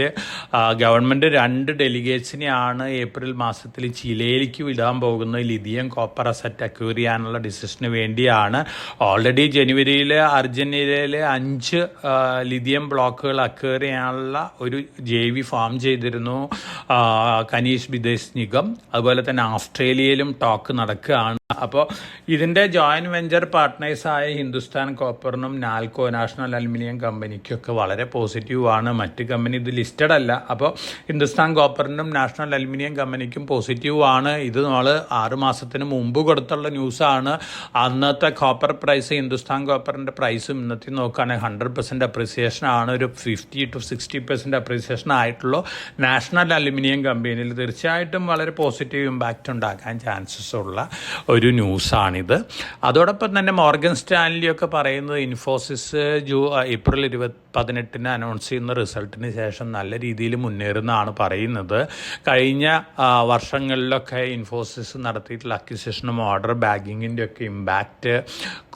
ഗവൺമെൻറ് 2 ഡെലിഗേറ്റ്സിനെയാണ് ഏപ്രിൽ മാസത്തിൽ ചിലയിലേക്ക് വിടാൻ പോകുന്നത്. ലിഥിയം കോപ്പർ അസറ്റ് അക്വയർ ചെയ്യാനുള്ള ഡിസിഷന് വേണ്ടിയാണ്. ഓൾറെഡി ജനുവരിയിൽ അർജന്റീനയിൽ 5 ലിഥിയം ബ്ലോക്കുകൾ അക്വയർ ചെയ്യാനുള്ള ഒരു JV ഫോം ചെയ്തിരുന്നു ഖനീജ് വിദേശ് നിഗം. അതുപോലെ തന്നെ ഓസ്ട്രേലിയയിലും ടോക്ക് നടക്കുകയാണ്. അപ്പോൾ ഇതിൻ്റെ ജോയിൻറ്റ് വെഞ്ചർ പാർട്ട്നേഴ്സായ ഹിന്ദുസ്ഥാൻ കോപ്പറിനും നാൽക്കോ നാഷണൽ അലുമിനിയം കമ്പനിക്കൊക്കെ വളരെ പോസിറ്റീവാണ്. മറ്റ് കമ്പനി ഇത് ലിസ്റ്റഡ് അല്ല. അപ്പോൾ ഹിന്ദുസ്ഥാൻ കോപ്പറിനും നാഷണൽ അലുമിനിയം കമ്പനിക്കും പോസിറ്റീവാണ്. ഇത് നമ്മൾ 6 മാസത്തിന് മുമ്പ് കൊടുത്തുള്ള ന്യൂസാണ്. അന്നത്തെ കോപ്പർ പ്രൈസ്, ഹിന്ദുസ്ഥാൻ കോപ്പറിൻ്റെ പ്രൈസും ഇന്നത്തെ നോക്കുകയാണെങ്കിൽ 100% അപ്രിസിയേഷനാണ്. ഒരു 50 to 60% അപ്രിസിയേഷൻ ആയിട്ടുള്ള നാഷണൽ അലുമിനിയം കമ്പനിയിൽ തീർച്ചയായിട്ടും വളരെ പോസിറ്റീവ് ഇമ്പാക്റ്റ് ഉണ്ടാക്കാൻ ചാൻസസ് ഉള്ള ഒരു ന്യൂസാണിത്. അതോടൊപ്പം തന്നെ മോർഗൻ സ്റ്റാൻലിയൊക്കെ പറയുന്നത് ഇൻഫോസിസ് ഏപ്രിൽ 18 അനൗൺസ് ചെയ്യുന്ന റിസൾട്ടിന് ശേഷം നല്ല രീതിയിൽ മുന്നേറുന്നതാണ് പറയുന്നത്. കഴിഞ്ഞ വർഷങ്ങളിലൊക്കെ ഇൻഫോസിസ് നടത്തിയിട്ടുള്ള അക്വിസിഷനും ഓർഡർ ബാഗിങ്ങിൻ്റെ ഒക്കെ ഇമ്പാക്റ്റ്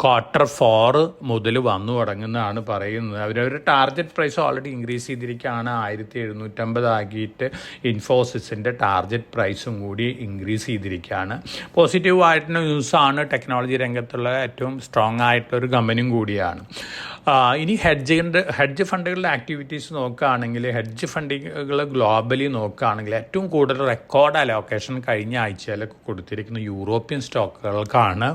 Q4 മുതൽ വന്നു തുടങ്ങുന്നതാണ് പറയുന്നത്. അവരവരുടെ ടാർഗറ്റ് പ്രൈസ് ഓൾറെഡി ഇൻക്രീസ് ചെയ്തിരിക്കുകയാണ്. 1750 ആക്കിയിട്ട് ഇൻഫോസിസിൻ്റെ ടാർഗറ്റ് പ്രൈസും കൂടി ഇൻക്രീസ് ചെയ്തിരിക്കുകയാണ്. പോസിറ്റീവായിട്ടുള്ള ന്യൂസാണ്. ടെക്നോളജി രംഗത്തുള്ള ഏറ്റവും സ്ട്രോങ് ആയിട്ടൊരു കമ്പനിയും കൂടിയാണ്. ഇനി ഹെഡ്ജ് ഫണ്ടുകളുടെ ആക്ടിവിറ്റീസ് നോക്കുകയാണെങ്കിൽ ഹെഡ്ജ് ഫണ്ടുകൾ ഗ്ലോബലി നോക്കുകയാണെങ്കിൽ ഏറ്റവും കൂടുതൽ റെക്കോർഡ് അലോക്കേഷൻ കഴിഞ്ഞ ആഴ്ചയിലൊക്കെ കൊടുത്തിരിക്കുന്ന യൂറോപ്യൻ സ്റ്റോക്കുകൾക്കാണ്.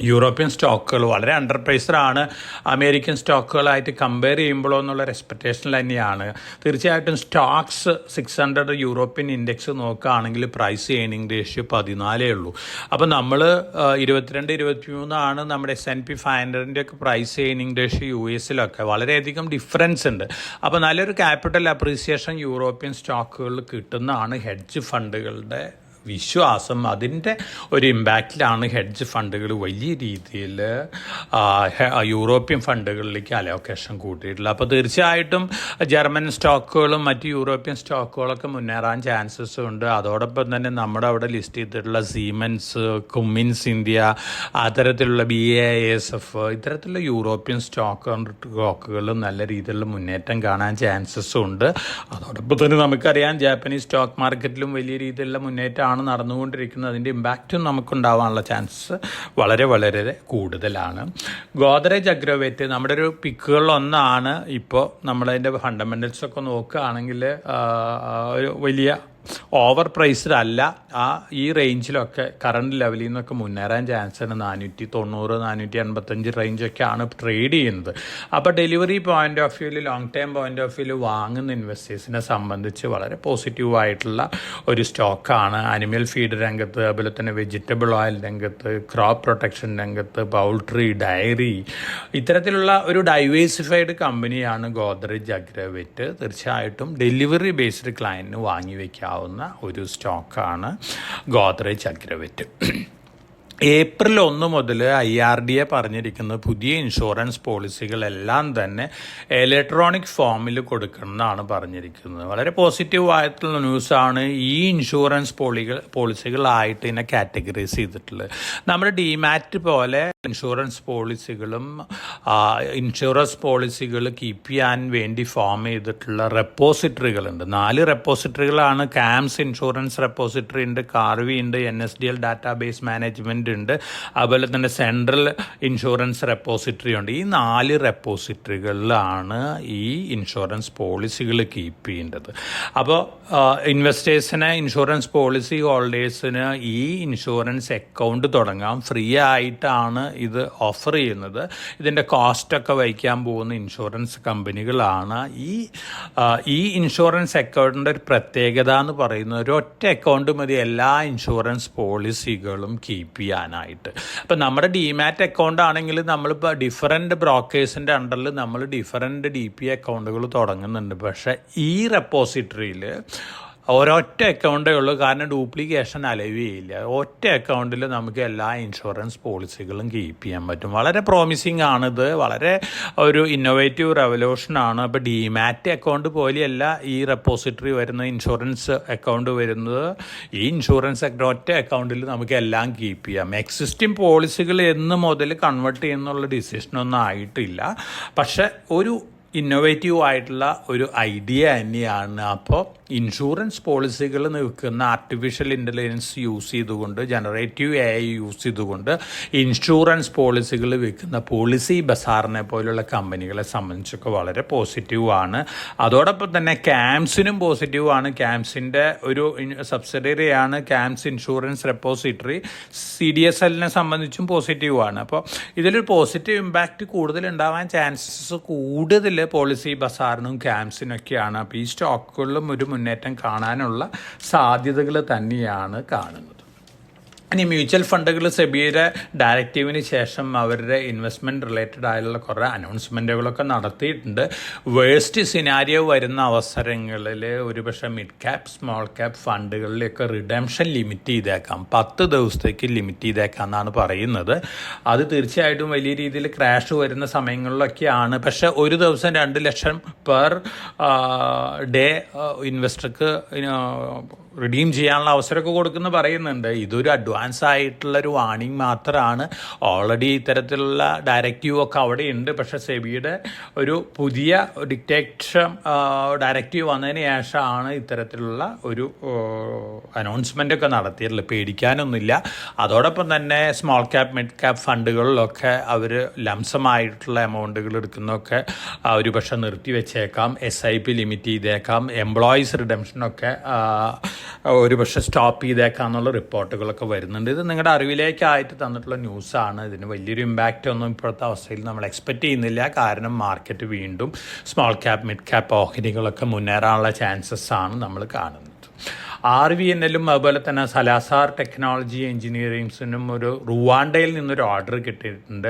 യൂറോപ്യൻ സ്റ്റോക്കുകൾ വളരെ അണ്ടർ പ്രൈസ്ഡാണ് അമേരിക്കൻ സ്റ്റോക്കുകളായിട്ട് കമ്പയർ ചെയ്യുമ്പോഴോ എന്നുള്ളൊരു എക്സ്പെക്റ്റേഷനിൽ തന്നെയാണ്. തീർച്ചയായിട്ടും സ്റ്റോക്സ് 600 യൂറോപ്യൻ ഇൻഡെക്സ് നോക്കുകയാണെങ്കിൽ പ്രൈസ് ഏർണിംഗ് റേഷ്യോ 14 ഉള്ളൂ. അപ്പോൾ നമ്മൾ 22-23 ആണ് നമ്മുടെ S&P 500 ഒക്കെ പ്രൈസ് ഏർണിംഗ് റേഷ്യോ യു എസിലൊക്കെ വളരെയധികം ഡിഫറൻസ് ഉണ്ട്. അപ്പോൾ നല്ലൊരു ക്യാപിറ്റൽ അപ്രീസിയേഷൻ യൂറോപ്യൻ സ്റ്റോക്കുകളിൽ കിട്ടുന്നതാണ് ഹെഡ്ജ് ഫണ്ടുകളുടെ വിശ്വാസം. അതിൻ്റെ ഒരു ഇമ്പാക്റ്റിലാണ് ഹെഡ്ജ് ഫണ്ടുകൾ വലിയ രീതിയിൽ യൂറോപ്യൻ ഫണ്ടുകളിലേക്ക് അലോക്കേഷൻ കൂട്ടിയിട്ടുള്ളത്. അപ്പോൾ തീർച്ചയായിട്ടും ജർമ്മൻ സ്റ്റോക്കുകളും മറ്റ് യൂറോപ്യൻ സ്റ്റോക്കുകളൊക്കെ മുന്നേറാൻ ചാൻസസ് ഉണ്ട്. അതോടൊപ്പം തന്നെ നമ്മുടെ അവിടെ ലിസ്റ്റ് ചെയ്തിട്ടുള്ള സീമെൻസ്, കുമ്മിൻസ് ഇന്ത്യ, അത്തരത്തിലുള്ള BASF ഇത്തരത്തിലുള്ള യൂറോപ്യൻ സ്റ്റോക്കുകളും നല്ല രീതിയിലുള്ള മുന്നേറ്റം കാണാൻ ചാൻസസ് ഉണ്ട്. അതോടൊപ്പം തന്നെ നമുക്കറിയാം ജാപ്പനീസ് സ്റ്റോക്ക് മാർക്കറ്റിലും വലിയ രീതിയിലുള്ള മുന്നേറ്റം നടന്നുകൊണ്ടിരിക്കുന്നത്. അതിൻ്റെ ഇമ്പാക്റ്റും നമുക്കുണ്ടാവാനുള്ള ചാൻസസ് വളരെ വളരെ കൂടുതലാണ്. ഗോദ്രേജ് അഗ്രോവേറ്റ് നമ്മുടെ ഒരു പിക്കുകളിലൊന്നാണ്. ഇപ്പോൾ നമ്മളതിൻ്റെ ഫണ്ടമെൻ്റൽസൊക്കെ നോക്കുകയാണെങ്കിൽ ഒരു വലിയ ഓവർ പ്രൈസ്ഡ് അല്ല. ഈ റേഞ്ചിലൊക്കെ കറണ്ട് ലെവലിൽ നിന്നൊക്കെ മുന്നേറാൻ ചാൻസാണ്. 490-485 റേഞ്ചൊക്കെയാണ് ട്രേഡ് ചെയ്യുന്നത്. അപ്പോൾ ഡെലിവറി പോയിൻ്റ് ഓഫ് വ്യൂവിൽ, ലോങ് ടേം പോയിൻ്റ് ഓഫ് വ്യൂവിൽ വാങ്ങുന്ന ഇൻവെസ്റ്റേഴ്സിനെ സംബന്ധിച്ച് വളരെ പോസിറ്റീവായിട്ടുള്ള ഒരു സ്റ്റോക്കാണ്. അനിമൽ ഫീഡ് രംഗത്ത്, അതുപോലെ തന്നെ വെജിറ്റബിൾ ഓയിൽ രംഗത്ത്, ക്രോപ്പ് പ്രൊട്ടക്ഷൻ രംഗത്ത്, പൗൾട്രി, ഡയറി ഇത്തരത്തിലുള്ള ഒരു ഡൈവേഴ്സിഫൈഡ് കമ്പനിയാണ് ഗോദ്രേജ് അഗ്രോവേറ്റ്. തീർച്ചയായിട്ടും ഡെലിവറി ബേസ്ഡ് ക്ലയൻറ്റിന് വാങ്ങി വയ്ക്കാം ഒരു സ്റ്റോക്കാണ് ഗോദ്രേജ് അഗ്രോവേറ്റ്. ഏപ്രിൽ 1 മുതൽ IRDA പറഞ്ഞിരിക്കുന്ന പുതിയ ഇൻഷുറൻസ് പോളിസികളെല്ലാം തന്നെ ഇലക്ട്രോണിക് ഫോമിൽ കൊടുക്കണമെന്നാണ് പറഞ്ഞിരിക്കുന്നത്. വളരെ പോസിറ്റീവായിട്ടുള്ള ന്യൂസാണ്. ഈ ഇൻഷുറൻസ് പോളിസികളായിട്ട് ഇതിനെ കാറ്റഗറൈസ് ചെയ്തിട്ടുള്ളത്. നമ്മുടെ ഡിമാറ്റ് പോലെ ഇൻഷുറൻസ് പോളിസികൾ കീപ്പ് ചെയ്യാൻ വേണ്ടി ഫോം ചെയ്തിട്ടുള്ള റെപ്പോസിറ്ററികളുണ്ട്. 4 റെപ്പോസിറ്ററികളാണ്. കാംസ് ഇൻഷുറൻസ് റെപ്പോസിറ്ററി ഉണ്ട്, കാർവി ഉണ്ട്, NSDL ഡാറ്റാബേസ് മാനേജ്മെൻറ്റ് ഉണ്ട്, അതുപോലെ തന്നെ സെൻട്രൽ ഇൻഷുറൻസ് റെപ്പോസിറ്ററി ഉണ്ട്. ഈ 4 റെപ്പോസിറ്ററികളിലാണ് ഈ ഇൻഷുറൻസ് പോളിസികൾ കീപ്പ് ചെയ്യേണ്ടത്. അപ്പോൾ ഇൻവെസ്റ്റേഴ്സിന്, ഇൻഷുറൻസ് പോളിസി ഹോൾഡേഴ്സിന് ഈ ഇൻഷുറൻസ് അക്കൗണ്ട് തുടങ്ങാം. ഫ്രീ ആയിട്ടാണ് ഇത് ഓഫർ ചെയ്യുന്നത്. ഇതിൻ്റെ കോസ്റ്റൊക്കെ വഹിക്കാൻ പോകുന്ന ഇൻഷുറൻസ് കമ്പനികളാണ്. ഈ ഇൻഷുറൻസ് അക്കൗണ്ടിൻ്റെ ഒരു പ്രത്യേകത എന്ന് പറയുന്നത് ഒരൊറ്റ അക്കൗണ്ട് മതി എല്ലാ ഇൻഷുറൻസ് പോളിസികളും കീപ്പ് ചെയ്യാനായിട്ട്. അപ്പം നമ്മുടെ ഡിമാറ്റ് അക്കൗണ്ട് ആണെങ്കിൽ നമ്മളിപ്പോൾ ഡിഫറൻറ്റ് ബ്രോക്കേഴ്സിൻ്റെ അണ്ടറിൽ നമ്മൾ ഡിഫറൻറ്റ് DP അക്കൗണ്ടുകൾ തുടങ്ങുന്നുണ്ട്. പക്ഷേ ഈ റെപ്പോസിറ്ററിയിൽ ഒരൊറ്റ അക്കൗണ്ടേ ഉള്ളൂ. കാരണം ഡ്യൂപ്ലിക്കേഷൻ അലവ് ചെയ്യില്ല. ഒറ്റ അക്കൗണ്ടിൽ നമുക്ക് എല്ലാ ഇൻഷുറൻസ് പോളിസികളും കീപ്പ് ചെയ്യാൻ പറ്റും. വളരെ പ്രോമിസിങ് ആണിത്. വളരെ ഒരു ഇന്നോവേറ്റീവ് റെവല്യൂഷനാണ്. അപ്പോൾ ഡിമാറ്റ് അക്കൗണ്ട് പോലെയല്ല ഈ റെപ്പോസിറ്ററി വരുന്ന ഇൻഷുറൻസ് അക്കൗണ്ട് വരുന്നത്. ഈ ഇൻഷുറൻസ് ഒറ്റ അക്കൗണ്ടിൽ നമുക്ക് എല്ലാം കീപ്പ് ചെയ്യാം. എക്സിസ്റ്റിംഗ് പോളിസികൾ എന്ന് മുതൽ കൺവേർട്ട് ചെയ്യുന്നുള്ള ഡിസിഷനൊന്നും ആയിട്ടില്ല. പക്ഷേ ഒരു ഇന്നോവേറ്റീവ് ആയിട്ടുള്ള ഒരു ഐഡിയ തന്നെയാണ്. അപ്പോൾ ഇൻഷുറൻസ് പോളിസികൾ നിൽക്കുന്ന ആർട്ടിഫിഷ്യൽ ഇൻ്റലിജൻസ് യൂസ് ചെയ്തുകൊണ്ട്, ജനറേറ്റീവ് AI യൂസ് ചെയ്തുകൊണ്ട് ഇൻഷുറൻസ് പോളിസികൾ വിൽക്കുന്ന പോളിസി ബസാറിനെ പോലുള്ള കമ്പനികളെ സംബന്ധിച്ചൊക്കെ വളരെ പോസിറ്റീവാണ്. അതോടൊപ്പം തന്നെ കാംസിനും പോസിറ്റീവാണ്. കാംസിൻ്റെ ഒരു സബ്സിഡിയറിയാണ് കാംസ് ഇൻഷുറൻസ് റെപ്പോസിറ്ററി. CDSLനെ സംബന്ധിച്ചും പോസിറ്റീവാണ്. അപ്പോൾ ഇതിലൊരു പോസിറ്റീവ് ഇമ്പാക്റ്റ് കൂടുതൽ ഉണ്ടാവാൻ ചാൻസസ് കൂടുതൽ പോളിസി ബസാറിനും കാംസിനൊക്കെയാണ്. അപ്പോൾ ഈ സ്റ്റോക്കുകളിലും ഒരു മുന്നേറ്റം കാണാനുള്ള സാധ്യതകൾ തന്നെയാണ് കാണുന്നത്. ഇനി മ്യൂച്വൽ ഫണ്ടുകൾ സെബിയുടെ ഡയറക്റ്റീവിന് ശേഷം അവരുടെ ഇൻവെസ്റ്റ്മെൻറ്റ് റിലേറ്റഡ് ആയുള്ള കുറേ അനൗൺസ്മെൻറ്റുകളൊക്കെ നടത്തിയിട്ടുണ്ട്. വേഴ്സ്റ്റ് സിനാരിയോ വരുന്ന അവസരങ്ങളിൽ ഒരുപക്ഷെ മിഡ് ക്യാപ്പ്, സ്മോൾ ക്യാപ്പ് ഫണ്ടുകളിലൊക്കെ റിഡംഷൻ ലിമിറ്റ് ചെയ്തേക്കാം. 10 ദിവസത്തേക്ക് ലിമിറ്റ് ചെയ്തേക്കാം എന്നാണ് പറയുന്നത്. അത് തീർച്ചയായിട്ടും വലിയ രീതിയിൽ ക്രാഷ് വരുന്ന സമയങ്ങളിലൊക്കെയാണ്. പക്ഷേ ഒരു ദിവസം 2 ലക്ഷം പെർ ഡേ ഇൻവെസ്റ്റർക്ക് റിഡീം ചെയ്യാനുള്ള അവസരമൊക്കെ കൊടുക്കുന്നു പറയുന്നുണ്ട്. ഇതൊരു അഡ്വാൻസ് ആയിട്ടുള്ളൊരു വാർണിംഗ് മാത്രമാണ്. ഓൾറെഡി ഇത്തരത്തിലുള്ള ഡയറക്റ്റീവ് ഒക്കെ അവിടെയുണ്ട്. പക്ഷേ സെബിയുടെ ഒരു പുതിയ ഡയറക്റ്റീവ് വന്നതിന് ശേഷമാണ് ഇത്തരത്തിലുള്ള ഒരു അനൗൺസ്മെൻ്റ് ഒക്കെ നടത്തിയിട്ടുള്ളത്. പേടിക്കാനൊന്നുമില്ല. അതോടൊപ്പം തന്നെ സ്മോൾ ക്യാപ്പ്, മിഡ് ക്യാപ്പ് ഫണ്ടുകളിലൊക്കെ അവർ ലംസമായിട്ടുള്ള എമൗണ്ടുകൾ എടുക്കുന്നതൊക്കെ ഒരു പക്ഷേ നിർത്തിവെച്ചേക്കാം. SIP ലിമിറ്റ് ചെയ്തേക്കാം. എംപ്ലോയീസ് റിഡംഷനൊക്കെ ഒരു പക്ഷേ സ്റ്റോപ്പ് ചെയ്തേക്കാം എന്നുള്ള റിപ്പോർട്ടുകളൊക്കെ വരുന്നുണ്ട്. വരുന്നുണ്ട്. ഇത് നിങ്ങളുടെ അറിവിലേക്കായിട്ട് തന്നിട്ടുള്ള ന്യൂസാണ്. ഇതിന് വലിയൊരു ഇമ്പാക്റ്റ് ഒന്നും ഇപ്പോഴത്തെ അവസ്ഥയിൽ നമ്മൾ എക്സ്പെക്റ്റ് ചെയ്യുന്നില്ല. കാരണം മാർക്കറ്റ് വീണ്ടും സ്മോൾ ക്യാപ് മിഡ് ക്യാപ് ഓഹരികളൊക്കെ മുന്നേറാനുള്ള ചാൻസസ് ആണ് നമ്മൾ കാണുന്നത്. RVNL അതുപോലെ തന്നെ സലാസാർ ടെക്നോളജി എഞ്ചിനീയറിംഗ്സിനും ഒരു റുവാണ്ടയിൽ നിന്നൊരു ഓർഡർ കിട്ടിയിട്ടുണ്ട്.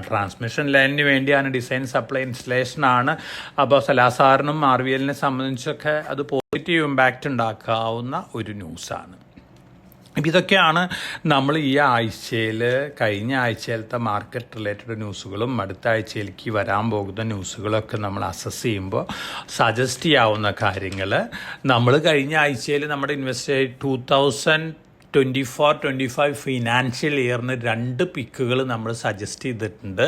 ട്രാൻസ്മിഷൻ ലൈനിന് വേണ്ടിയാണ്, ഡിസൈൻ സപ്ലൈ ഇൻസ്റ്റലേഷനാണ്. അപ്പോൾ സലാസാറിനും RVNLനെ സംബന്ധിച്ചൊക്കെ അത് പോസിറ്റീവ് ഇമ്പാക്റ്റ് ഉണ്ടാക്കാവുന്ന ഒരു ന്യൂസാണ്. ഇതൊക്കെയാണ് നമ്മൾ ഈ ആഴ്ചയിൽ, കഴിഞ്ഞ ആഴ്ചയിലത്തെ മാർക്കറ്റ് റിലേറ്റഡ് ന്യൂസുകളും അടുത്ത ആഴ്ചയിലേക്ക് വരാൻ പോകുന്ന ന്യൂസുകളൊക്കെ നമ്മൾ അസസ് ചെയ്യുമ്പോൾ സജസ്റ്റ് ചെയ്യാവുന്ന കാര്യങ്ങൾ. നമ്മൾ കഴിഞ്ഞ ആഴ്ചയിൽ നമ്മുടെ 2024-25 ഫിനാൻഷ്യൽ ഇയറിന് 2 പിക്കുകൾ നമ്മൾ സജസ്റ്റ് ചെയ്തിട്ടുണ്ട്.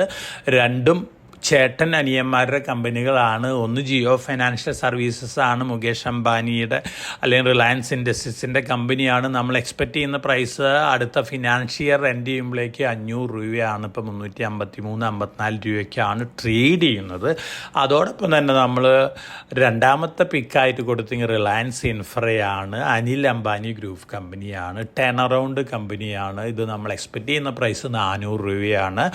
രണ്ടും ചേട്ടൻ അനിയന്മാരുടെ കമ്പനികളാണ്. ഒന്ന് ജിയോ ഫൈനാൻഷ്യൽ സർവീസസ് ആണ്, മുകേഷ് അംബാനിയുടെ അല്ലെങ്കിൽ റിലയൻസ് ഇൻഡസ്ട്രീസിൻ്റെ കമ്പനിയാണ്. നമ്മൾ എക്സ്പെക്റ്റ് ചെയ്യുന്ന പ്രൈസ് അടുത്ത ഫിനാൻഷ്യൽ ഇയർ എൻഡ് ചെയ്യുമ്പോഴേക്ക് 500 രൂപയാണ്. ഇപ്പോൾ 353-54 രൂപയ്ക്കാണ് ട്രേഡ് ചെയ്യുന്നത്. അതോടൊപ്പം തന്നെ നമ്മൾ രണ്ടാമത്തെ പിക്കായിട്ട് കൊടുത്തെങ്കിൽ റിലയൻസ് ഇൻഫ്രയാണ്, അനിൽ അംബാനി ഗ്രൂപ്പ് കമ്പനിയാണ്, ടേൺ അറൗണ്ട് കമ്പനിയാണ്. ഇത് നമ്മൾ എക്സ്പെക്റ്റ് ചെയ്യുന്ന പ്രൈസ് 400 രൂപയാണ്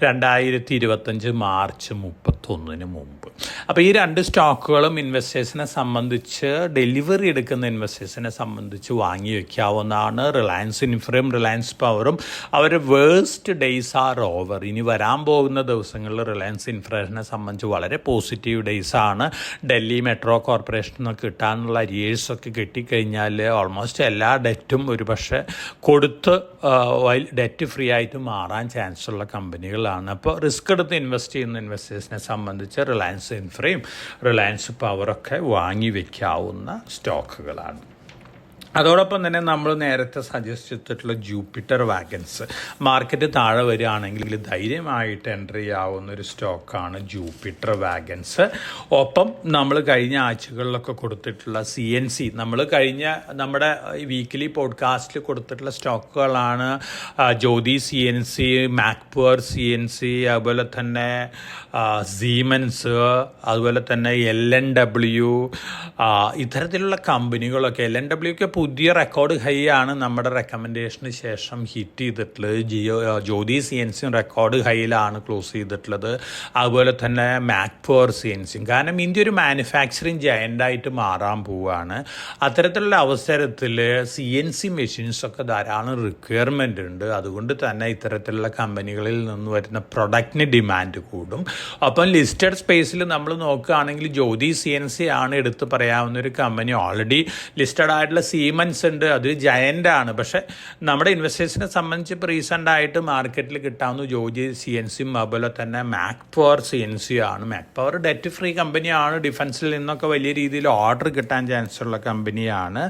2025 മാർച്ച് 31 മുമ്പ്. അപ്പോൾ ഈ 2 സ്റ്റോക്കുകളും ഇൻവെസ്റ്റേഴ്സിനെ സംബന്ധിച്ച്, ഡെലിവറി എടുക്കുന്ന ഇൻവെസ്റ്റേഴ്സിനെ സംബന്ധിച്ച് വാങ്ങി വയ്ക്കാവുന്നതാണ്. റിലയൻസ് ഇൻഫ്രയും റിലയൻസ് പവറും അവർ വേഴ്സ്റ്റ് ഡേയ്സ് ആർ ഓവർ. ഇനി വരാൻ പോകുന്ന ദിവസങ്ങളിൽ റിലയൻസ് ഇൻഫ്രയെ സംബന്ധിച്ച് വളരെ പോസിറ്റീവ് ഡേയ്സാണ്. ഡൽഹി മെട്രോ കോർപ്പറേഷനൊക്കെ കിട്ടാനുള്ള അരിയേഴ്സൊക്കെ കിട്ടിക്കഴിഞ്ഞാൽ ഓൾമോസ്റ്റ് എല്ലാ ഡെറ്റും ഒരു പക്ഷേ കൊടുത്ത് ഡെറ്റ് ഫ്രീ ആയിട്ട് മാറാൻ ചാൻസ് ഉള്ള കമ്പനികളാണ്. അപ്പോൾ റിസ്ക് എടുത്ത് ഇൻവെസ്റ്റ് ചെയ്യുന്ന ഇൻവെസ്റ്റേഴ്സിനെ സംബന്ധിച്ച് റിലയൻസ് ഇൻഫ്രയും റിലയൻസ് പവറൊക്കെ വാങ്ങി വയ്ക്കാവുന്ന സ്റ്റോക്കുകളാണ്. അതോടൊപ്പം തന്നെ നമ്മൾ നേരത്തെ സജസ്റ്റ് ചെയ്തിട്ടുള്ള ജൂപ്പിറ്റർ വാഗൻസ് മാർക്കറ്റ് താഴെ വരികയാണെങ്കിൽ ധൈര്യമായിട്ട് എൻ്റർ ചെയ്യാവുന്ന ഒരു സ്റ്റോക്കാണ് ജൂപ്പിറ്റർ വാഗൻസ്. ഒപ്പം നമ്മൾ കഴിഞ്ഞ ആഴ്ചകളിലൊക്കെ കൊടുത്തിട്ടുള്ള CNC, നമ്മൾ കഴിഞ്ഞ നമ്മുടെ വീക്കിലി പോഡ്കാസ്റ്റിൽ കൊടുത്തിട്ടുള്ള സ്റ്റോക്കുകളാണ് ജ്യോതി CNC, മാക്പുവർ CNC, അതുപോലെ തന്നെ സീമെൻസ്, അതുപോലെ തന്നെ LNW, ഇത്തരത്തിലുള്ള കമ്പനികളൊക്കെ. LNWക്ക് പുതിയ റെക്കോർഡ് ഹൈ ആണ് നമ്മുടെ റെക്കമെൻഡേഷന് ശേഷം ഹിറ്റ് ചെയ്തിട്ടുള്ളത്. ജ്യോതി CNC റെക്കോർഡ് ഹൈയിലാണ് ക്ലോസ് ചെയ്തിട്ടുള്ളത്. അതുപോലെ തന്നെ മാക്പുവർ CNC. കാരണം ഇന്ത്യ ഒരു മാനുഫാക്ചറിങ് ജയൻ്റായിട്ട് മാറാൻ പോവുകയാണ്. അത്തരത്തിലുള്ള അവസരത്തിൽ CNC മെഷീൻസൊക്കെ ധാരാളം റിക്വയർമെൻ്റ് ഉണ്ട്. അതുകൊണ്ട് തന്നെ ഇത്തരത്തിലുള്ള കമ്പനികളിൽ നിന്ന് വരുന്ന പ്രൊഡക്റ്റിന് ഡിമാൻഡ് കൂടും. അപ്പം ലിസ്റ്റഡ് സ്പേസിൽ നമ്മൾ നോക്കുകയാണെങ്കിൽ ജ്യോതി CNC ആണ് എടുത്ത് പറയാവുന്ന ഒരു കമ്പനി. ഓൾറെഡി ലിസ്റ്റഡ് ആയിട്ടുള്ള സീമൻസ് ഉണ്ട്, അത് ജയൻ്റ് ആണ്. പക്ഷേ നമ്മുടെ ഇൻവെസ്റ്റേഴ്സിനെ സംബന്ധിച്ച് ഇപ്പോൾ റീസെൻ്റ് ആയിട്ട് മാർക്കറ്റിൽ കിട്ടാവുന്ന ജ്യോതി CNCയും അതുപോലെ തന്നെ മാക്പവർ CNC ആണ്. മാക്പവർ ഡെറ്റ് ഫ്രീ കമ്പനിയാണ്. ഡിഫൻസിൽ നിന്നൊക്കെ വലിയ രീതിയിൽ ഓർഡർ കിട്ടാൻ ചാൻസ് ഉള്ള കമ്പനിയാണ്.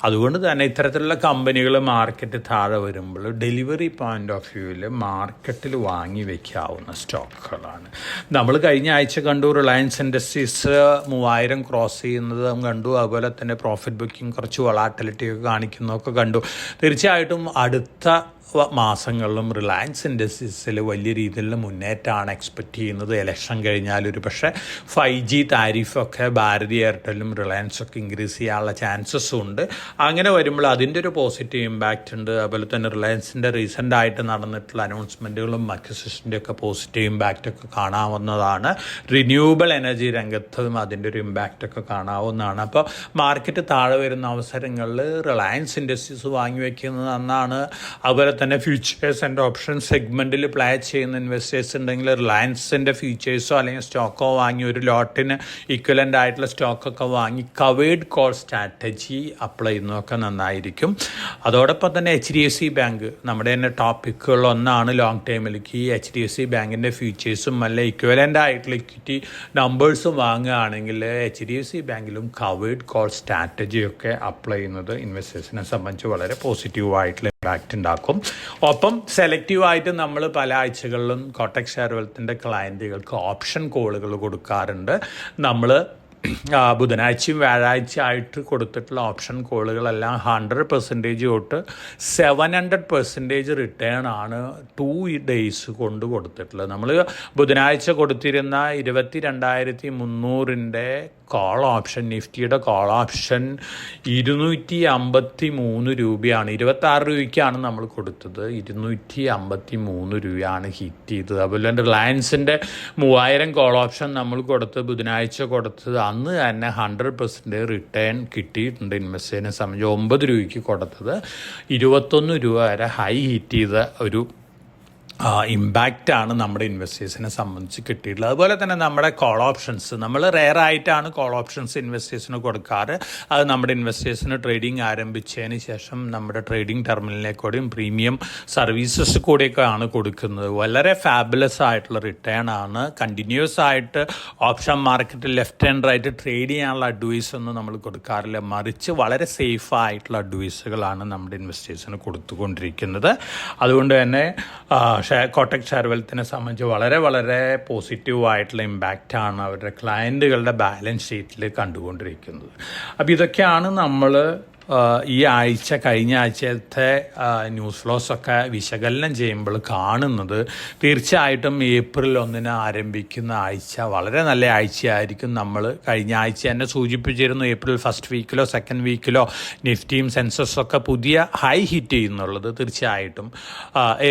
അതുകൊണ്ട് തന്നെ ഇത്തരത്തിലുള്ള കമ്പനികൾ മാർക്കറ്റ് താഴെ വരുമ്പോൾ ഡെലിവറി പോയിൻ്റ് ഓഫ് വ്യൂവിൽ മാർക്കറ്റിൽ വാങ്ങി വയ്ക്കാവുന്ന സ്റ്റോക്കുകളാണ്. നമ്മൾ കഴിഞ്ഞ ആഴ്ച കണ്ടു റിലയൻസ് ഇൻഡസ്ട്രീസ് 3000 ക്രോസ് ചെയ്യുന്നത് കണ്ടു. അതുപോലെ തന്നെ പ്രോഫിറ്റ് ബുക്കിംഗ് കുറച്ച് വൊളാറ്റിലിറ്റി ഒക്കെ കാണിക്കുന്നതൊക്കെ കണ്ടു. തീർച്ചയായിട്ടും അടുത്ത മാസങ്ങളിലും റിലയൻസ് ഇൻഡസ്ട്രീസിൽ വലിയ രീതിയിലുള്ള മുന്നേറ്റമാണ് എക്സ്പെക്റ്റ് ചെയ്യുന്നത്. ഇലക്ഷൻ കഴിഞ്ഞാൽ ഒരു പക്ഷേ 5G താരിഫൊക്കെ ഭാരതി എയർടെല്ലും റിലയൻസൊക്കെ ഇൻക്രീസ് ചെയ്യാനുള്ള ചാൻസസും ഉണ്ട്. അങ്ങനെ വരുമ്പോൾ അതിൻ്റെ ഒരു പോസിറ്റീവ് ഇമ്പാക്റ്റ് ഉണ്ട്. അതുപോലെ തന്നെ റിലയൻസിൻ്റെ റീസെൻ്റ് ആയിട്ട് നടന്നിട്ടുള്ള അനൗൺസ്മെൻറ്റുകളും അക്വിസിഷൻ്റെ ഒക്കെ പോസിറ്റീവ് ഇമ്പാക്റ്റൊക്കെ കാണാവുന്നതാണ്. റിന്യൂവബിൾ എനർജി രംഗത്തും അതിൻ്റെ ഒരു ഇമ്പാക്റ്റൊക്കെ കാണാവുന്നതാണ്. അപ്പോൾ മാർക്കറ്റ് താഴെ വരുന്ന അവസരങ്ങളിൽ റിലയൻസ് ഇൻഡസ്ട്രീസ് വാങ്ങി വയ്ക്കുന്നത് നന്നാണ്. അതുപോലെ തന്നെ ഫ്യൂച്ചേഴ്സ് ആൻഡ് ഓപ്ഷൻ സെഗ്മെൻറ്റിൽ പ്ലേ ചെയ്യുന്ന ഇൻവെസ്റ്റേഴ്സ് ഉണ്ടെങ്കിൽ റിലയൻസിൻ്റെ ഫ്യൂച്ചേഴ്സോ അല്ലെങ്കിൽ സ്റ്റോക്കോ വാങ്ങി ഒരു ലോട്ടിന് ഈക്വലൻ്റ് ആയിട്ടുള്ള സ്റ്റോക്കൊക്കെ വാങ്ങി കവേർഡ് കോൾ സ്ട്രാറ്റജി അപ്ലൈ ചെയ്യുന്നതൊക്കെ നന്നായിരിക്കും. അതോടൊപ്പം തന്നെ HDFC ബാങ്ക് നമ്മുടെ തന്നെ ടോപ്പിക്കുകളിൽ ഒന്നാണ്. ലോങ് ടൈമിലേക്ക് HDFC ബാങ്കിൻ്റെ ഫ്യൂച്ചേഴ്സും അല്ല ഈക്വലൻ്റ് ആയിട്ടുള്ള ഇക്വിറ്റി നമ്പേഴ്സും വാങ്ങുകയാണെങ്കിൽ HDFC ബാങ്കിലും കവേർഡ് കോൾ സ്ട്രാറ്റജിയൊക്കെ അപ്ലൈ ചെയ്യുന്നത് ഇൻവെസ്റ്റേഴ്സിനെ സംബന്ധിച്ച് വളരെ പോസിറ്റീവായിട്ടുള്ള ഇമ്പാക്റ്റ് ഉണ്ടാക്കും. ഒപ്പം സെലക്റ്റീവായിട്ട് നമ്മൾ പല ആഴ്ചകളിലും കോട്ടക് ഷെയർ വെൽത്തിൻ്റെ ക്ലയൻറ്റുകൾക്ക് ഓപ്ഷൻ കോളുകൾ കൊടുക്കാറുണ്ട്. നമ്മൾ ബുധനാഴ്ചയും വ്യാഴാഴ്ച ആയിട്ട് കൊടുത്തിട്ടുള്ള ഓപ്ഷൻ കോളുകളെല്ലാം 100% തൊട്ട് 700% റിട്ടേൺ ആണ് 2 days കൊണ്ട് കൊടുത്തിട്ടുള്ളത്. നമ്മൾ ബുധനാഴ്ച കൊടുത്തിരുന്ന 22,300 കോൾ ഓപ്ഷൻ, നിഫ്റ്റിയുടെ കോൾ ഓപ്ഷൻ 253 രൂപയാണ്. 26 രൂപയ്ക്കാണ് നമ്മൾ കൊടുത്തത്, 253 രൂപയാണ് ഹിറ്റ് ചെയ്തത്. അതുപോലെ തന്നെ റിലയൻസിൻ്റെ 3000 കോൾ ഓപ്ഷൻ നമ്മൾ ബുധനാഴ്ച കൊടുത്തത് അന്ന് തന്നെ 100% റിട്ടേൺ കിട്ടിയിട്ടുണ്ട്. ഇൻവെസ്റ്റേഴ്സിനെ സംബന്ധിച്ച് 9 രൂപയ്ക്ക് കൊടുത്തത് 21 രൂപ വരെ ഹൈ ഹിറ്റ് ചെയ്ത ഒരു ഇമ്പാക്റ്റാണ് നമ്മുടെ ഇൻവെസ്റ്റേഴ്സിനെ സംബന്ധിച്ച് കിട്ടിയിട്ടുള്ളത്. അതുപോലെ തന്നെ നമ്മുടെ കോൾ ഓപ്ഷൻസ് നമ്മൾ റെയറായിട്ടാണ് കോൾ ഓപ്ഷൻസ് ഇൻവെസ്റ്റേഴ്സിന് കൊടുക്കാറ്. അത് നമ്മുടെ ഇൻവെസ്റ്റേഴ്സിന് ട്രേഡിംഗ് ആരംഭിച്ചതിന് ശേഷം നമ്മുടെ ട്രേഡിംഗ് ടെർമിനലിലേക്കൂടെയും പ്രീമിയം സർവീസസ് കൂടെയൊക്കെയാണ് കൊടുക്കുന്നത്. വളരെ ഫാബുലസ് ആയിട്ടുള്ള റിട്ടേൺ ആണ്. കണ്ടിന്യൂസ് ആയിട്ട് ഓപ്ഷൻ മാർക്കറ്റിൽ ലെഫ്റ്റ് ആൻഡ് റൈറ്റ് ട്രേഡ് ചെയ്യാനുള്ള അഡ്വൈസ് ഒന്നും നമ്മൾ കൊടുക്കാറില്ല, മറിച്ച് വളരെ സേഫ് ആയിട്ടുള്ള അഡ്വൈസുകളാണ് നമ്മുടെ ഇൻവെസ്റ്റേഴ്സിന് കൊടുത്തുകൊണ്ടിരിക്കുന്നത്. അതുകൊണ്ട് തന്നെ കോട്ടക് ഷെയർ വെൽത്തിനെ സംബന്ധിച്ച് വളരെ വളരെ പോസിറ്റീവായിട്ടുള്ള ഇമ്പാക്റ്റാണ് അവരുടെ ക്ലയൻറ്റുകളുടെ ബാലൻസ് ഷീറ്റിൽ കണ്ടുകൊണ്ടിരിക്കുന്നത്. അപ്പോൾ ഇതൊക്കെയാണ് നമ്മൾ ഈ ആഴ്ച, കഴിഞ്ഞ ആഴ്ചത്തെ ന്യൂസ് ഫ്ലോസൊക്കെ വിശകലനം ചെയ്യുമ്പോൾ കാണുന്നത്. തീർച്ചയായിട്ടും ഏപ്രിൽ 1 ആരംഭിക്കുന്ന ആഴ്ച വളരെ നല്ല ആഴ്ചയായിരിക്കും. നമ്മൾ കഴിഞ്ഞ ആഴ്ച തന്നെ സൂചിപ്പിച്ചിരുന്നു, ഏപ്രിൽ ഫസ്റ്റ് വീക്കിലോ സെക്കൻഡ് വീക്കിലോ നിഫ്റ്റിയും സെൻസസൊക്കെ പുതിയ ഹൈ ഹിറ്റ് ചെയ്യുന്നുള്ളത്. തീർച്ചയായിട്ടും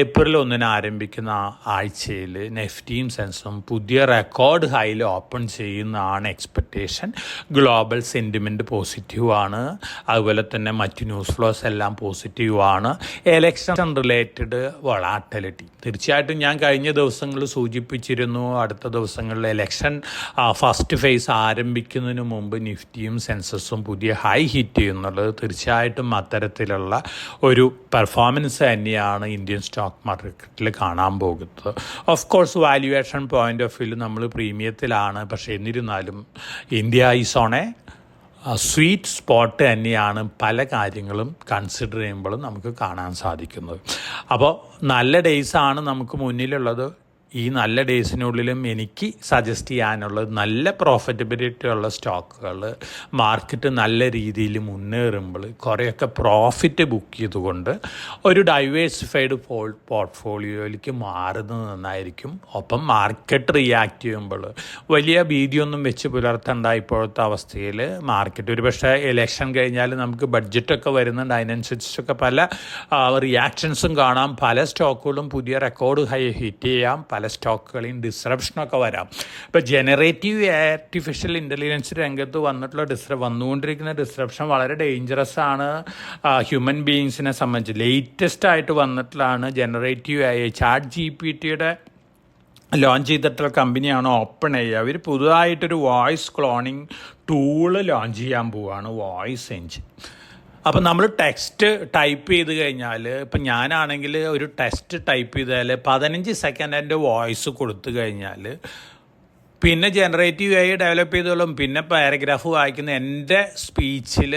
ഏപ്രിൽ 1 ആരംഭിക്കുന്ന ആഴ്ചയിൽ നിഫ്റ്റിയും സെൻസസും പുതിയ റെക്കോർഡ് ഹൈയിൽ ഓപ്പൺ ചെയ്യുന്നതാണ് എക്സ്പെക്റ്റേഷൻ. ഗ്ലോബൽ സെൻറ്റിമെൻറ്റ് പോസിറ്റീവാണ്. അതുപോലെ തന്നെ മറ്റ് ന്യൂസ് ഫ്ലോസ് എല്ലാം പോസിറ്റീവാണ്. എലക്ഷൻ റിലേറ്റഡ് വൊളാറ്റിലിറ്റി തീർച്ചയായിട്ടും ഞാൻ കഴിഞ്ഞ ദിവസങ്ങളിൽ സൂചിപ്പിച്ചിരുന്നു. അടുത്ത ദിവസങ്ങളിൽ എലക്ഷൻ ഫസ്റ്റ് ഫേസ് ആരംഭിക്കുന്നതിന് മുമ്പ് നിഫ്റ്റിയും സെൻസസും പുതിയ ഹൈ ഹിറ്റ് ചെയ്യുന്നുള്ളത് തീർച്ചയായിട്ടും അത്തരത്തിലുള്ള ഒരു പെർഫോമൻസ് തന്നെയാണ് ഇന്ത്യൻ സ്റ്റോക്ക് മാർക്കറ്റിൽ കാണാൻ പോകുന്നത്. Of course valuation point of വ്യൂവിൽ നമ്മൾ പ്രീമിയത്തിലാണ്. പക്ഷേ എന്നിരുന്നാലും India is on A sweet spot തന്നെയാണ് പല കാര്യങ്ങളും കൺസിഡർ ചെയ്യുമ്പോഴും നമുക്ക് കാണാൻ സാധിക്കുന്നത്. അപ്പോൾ നല്ല ഡേയ്സാണ് നമുക്ക് മുന്നിലുള്ളത്. ഈ നല്ല ഡേയ്സിനുള്ളിലും എനിക്ക് സജസ്റ്റ് ചെയ്യാനുള്ളത് നല്ല പ്രോഫിറ്റബിലിറ്റി ഉള്ള സ്റ്റോക്കുകൾ മാർക്കറ്റ് നല്ല രീതിയിൽ മുന്നേറുമ്പോൾ കുറേയൊക്കെ പ്രോഫിറ്റ് ബുക്ക് ചെയ്തുകൊണ്ട് ഒരു ഡൈവേഴ്സിഫൈഡ് പോർട്ട്ഫോളിയോയിലേക്ക് മാറുന്നത് നന്നായിരിക്കും. ഒപ്പം മാർക്കറ്റ് റിയാക്ട് ചെയ്യുമ്പോൾ വലിയ ഭീതിയൊന്നും വെച്ച് പുലർത്തേണ്ട ഇപ്പോഴത്തെ അവസ്ഥയിൽ. മാർക്കറ്റ് ഒരു പക്ഷേ ഇലക്ഷൻ കഴിഞ്ഞാൽ നമുക്ക് ബഡ്ജറ്റൊക്കെ വരുന്നുണ്ട്, അതിനനുസരിച്ചൊക്കെ പല റിയാക്ഷൻസും കാണാം. പല സ്റ്റോക്കുകളും പുതിയ റെക്കോർഡ് ഹൈ ഹിറ്റ് ചെയ്യാം, പല സ്റ്റോക്കുകളെയും ഡിസ്റപ്ഷനൊക്കെ വരാം. ഇപ്പോൾ ജനറേറ്റീവ് ആർട്ടിഫിഷ്യൽ ഇൻ്റലിജൻസ് രംഗത്ത് വന്നുകൊണ്ടിരിക്കുന്ന ഡിസ്റപ്ഷൻ വളരെ ഡേഞ്ചറസ് ആണ് ഹ്യൂമൻ ബീയിങ്സിനെ സംബന്ധിച്ച്. ലേറ്റസ്റ്റ് ആയിട്ട് വന്നിട്ടുള്ളതാണ് ജനറേറ്റീവ് ചാറ്റ് GPT ലോഞ്ച് ചെയ്തിട്ടുള്ള കമ്പനിയാണ് ഓപ്പൺ AI. അവർ പുതുതായിട്ടൊരു വോയിസ് ക്ലോണിങ് ടൂള് ലോഞ്ച് ചെയ്യാൻ പോവുകയാണ്, വോയിസ് എഞ്ചിൻ. അപ്പം നമ്മൾ ടെക്സ്റ്റ് ടൈപ്പ് ചെയ്ത് കഴിഞ്ഞാൽ, ഇപ്പം ഞാനാണെങ്കിൽ ഒരു ടെക്സ്റ്റ് ടൈപ്പ് ചെയ്താൽ 15 സെക്കൻഡ് എൻ്റെ വോയിസ് കൊടുത്തു കഴിഞ്ഞാൽ പിന്നെ ജനറേറ്റീവ് AI ഡെവലപ്പ് ചെയ്തോളും. പിന്നെ പാരഗ്രാഫ് വായിക്കുന്ന എൻ്റെ സ്പീച്ചിൽ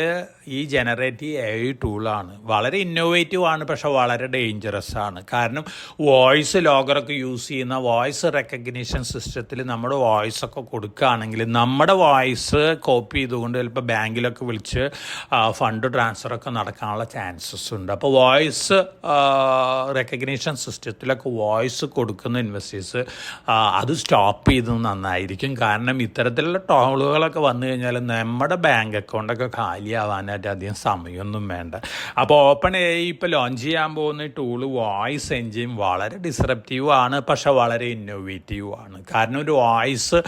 ഈ ജനറേറ്റീവ് AI ടൂളാണ്. വളരെ ഇന്നോവേറ്റീവ് ആണ്, പക്ഷെ വളരെ ഡേഞ്ചറസ് ആണ്. കാരണം വോയിസ് ലോഗറൊക്കെ യൂസ് ചെയ്യുന്ന വോയിസ് റെക്കഗ്നീഷൻ സിസ്റ്റത്തിൽ നമ്മുടെ വോയിസൊക്കെ കൊടുക്കുകയാണെങ്കിൽ നമ്മുടെ വോയിസ് കോപ്പി ചെയ്തുകൊണ്ട് ചിലപ്പോൾ ബാങ്കിലൊക്കെ വിളിച്ച് ഫണ്ട് ട്രാൻസ്ഫറൊക്കെ നടക്കാനുള്ള ചാൻസസ് ഉണ്ട്. അപ്പോൾ വോയിസ് റെക്കഗ്നീഷൻ സിസ്റ്റത്തിലൊക്കെ വോയിസ് കൊടുക്കുന്ന ഇൻവെസ്റ്റേഴ്സ് അത് സ്റ്റോപ്പ് ചെയ്തത് നന്നായിരിക്കും. കാരണം ഇത്തരത്തിലുള്ള ടോളുകളൊക്കെ വന്നു കഴിഞ്ഞാൽ നമ്മുടെ ബാങ്ക് അക്കൗണ്ടൊക്കെ കാലിയാവാനായിട്ട് അധികം സമയമൊന്നും വേണ്ട. അപ്പോൾ ഓപ്പൺ AI ഇപ്പോൾ ലോഞ്ച് ചെയ്യാൻ പോകുന്ന ടൂള് വോയിസ് എഞ്ചിൻ വളരെ ഡിസ്റപ്റ്റീവ് ആണ്, പക്ഷെ വളരെ ഇന്നോവേറ്റീവ് ആണ്. കാരണം ഒരു വോയിസ്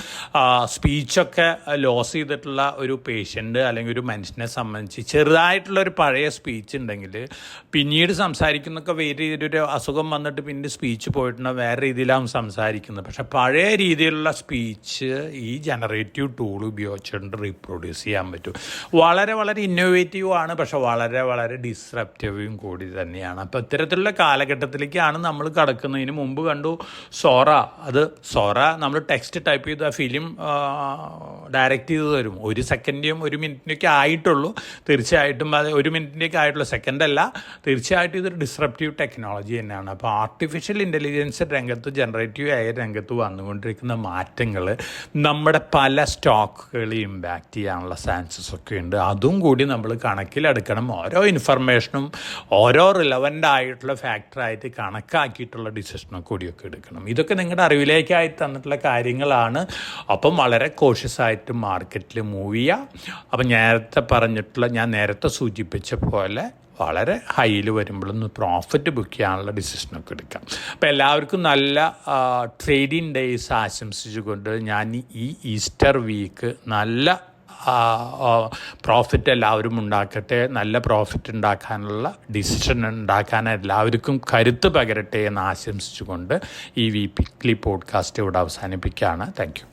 സ്പീച്ചൊക്കെ ലോസ് ചെയ്തിട്ടുള്ള ഒരു പേഷ്യൻ്റ് അല്ലെങ്കിൽ ഒരു മനുഷ്യനെ സംബന്ധിച്ച് ചെറുതായിട്ടുള്ളൊരു പഴയ സ്പീച്ച് ഉണ്ടെങ്കിൽ പിന്നീട് സംസാരിക്കുന്നൊക്കെ വേറെ രീതിയിലൊരു അസുഖം വന്നിട്ട് പിന്നെ സ്പീച്ച് പോയിട്ടുണ്ടെങ്കിൽ വേറെ രീതിയിലാണ് സംസാരിക്കുന്നത്. പക്ഷെ പഴയ രീതിയിലുള്ള സ്പീച്ച് ഈ ജനറേറ്റീവ് ടൂൾ ഉപയോഗിച്ചുകൊണ്ട് റീപ്രൊഡ്യൂസ് ചെയ്യാൻ പറ്റും. വളരെ വളരെ ഇന്നോവേറ്റീവ് ആണ്, പക്ഷെ വളരെ വളരെ ഡിസ്റപ്റ്റീവും കൂടി തന്നെയാണ്. അപ്പോൾ ഇത്തരത്തിലുള്ള കാലഘട്ടത്തിലേക്കാണ് നമ്മൾ കടക്കുന്നതിന് മുമ്പ് കണ്ടു സോറ. സോറ നമ്മൾ ടെക്സ്റ്റ് ടൈപ്പ് ചെയ്ത് ആ ഫിലിം ഡയറക്റ്റ് ചെയ്ത് തരും. 1 സെക്കൻഡും 1 മിനിറ്റിൻ്റെയൊക്കെ ആയിട്ടുള്ളൂ. തീർച്ചയായിട്ടും അത് 1 മിനിറ്റിൻ്റെയൊക്കെ ആയിട്ടുള്ള സെക്കൻഡല്ല. തീർച്ചയായിട്ടും ഇതൊരു ഡിസ്റപ്റ്റീവ് ടെക്നോളജി തന്നെയാണ്. അപ്പോൾ ആർട്ടിഫിഷ്യൽ ഇൻ്റലിജൻസ് രംഗത്ത് ജനറേറ്റീവ് AI രംഗത്ത് വന്നുകൊണ്ടിരിക്കുന്ന മാറ്റങ്ങൾ നമ്മുടെ പല സ്റ്റോക്കുകളെ ഇമ്പാക്റ്റ് ചെയ്യാനുള്ള ചാൻസസ് ഒക്കെ ഉണ്ട്. അതും കൂടി നമ്മൾ നമ്മൾ കണക്കിലെടുക്കണം. ഓരോ ഇൻഫർമേഷനും ഓരോ റിലവൻ്റ് ആയിട്ടുള്ള ഫാക്ടറായിട്ട് കണക്കാക്കിയിട്ടുള്ള ഡിസിഷനും കൂടിയൊക്കെ എടുക്കണം. ഇതൊക്കെ നിങ്ങളുടെ അറിവിലേക്കായി തന്നിട്ടുള്ള കാര്യങ്ങളാണ്. അപ്പം വളരെ കോഷ്യസ് ആയിട്ട് മാർക്കറ്റിൽ മൂവ് ചെയ്യുക. അപ്പം ഞാൻ നേരത്തെ സൂചിപ്പിച്ച പോലെ വളരെ ഹൈയിൽ വരുമ്പോഴൊന്ന് പ്രോഫിറ്റ് ബുക്ക് ചെയ്യാനുള്ള ഡിസിഷനൊക്കെ എടുക്കാം. അപ്പോൾ എല്ലാവർക്കും നല്ല ട്രേഡിംഗ് ഡേയ്സ് ആശംസിച്ചുകൊണ്ട് ഞാൻ ഈ ഈസ്റ്റർ വീക്ക് നല്ല പ്രോഫിറ്റ് എല്ലാവരും ഉണ്ടാക്കട്ടെ, നല്ല പ്രോഫിറ്റ് ഉണ്ടാക്കാനുള്ള ഡിസിഷൻ ഉണ്ടാക്കാൻ എല്ലാവർക്കും കരുത്ത് പകരട്ടെ എന്ന് ആശംസിച്ചുകൊണ്ട് ഈ വീക്ക്ലി പോഡ്കാസ്റ്റ് ഇവിടെ അവസാനിപ്പിക്കുകയാണ്. Thank you.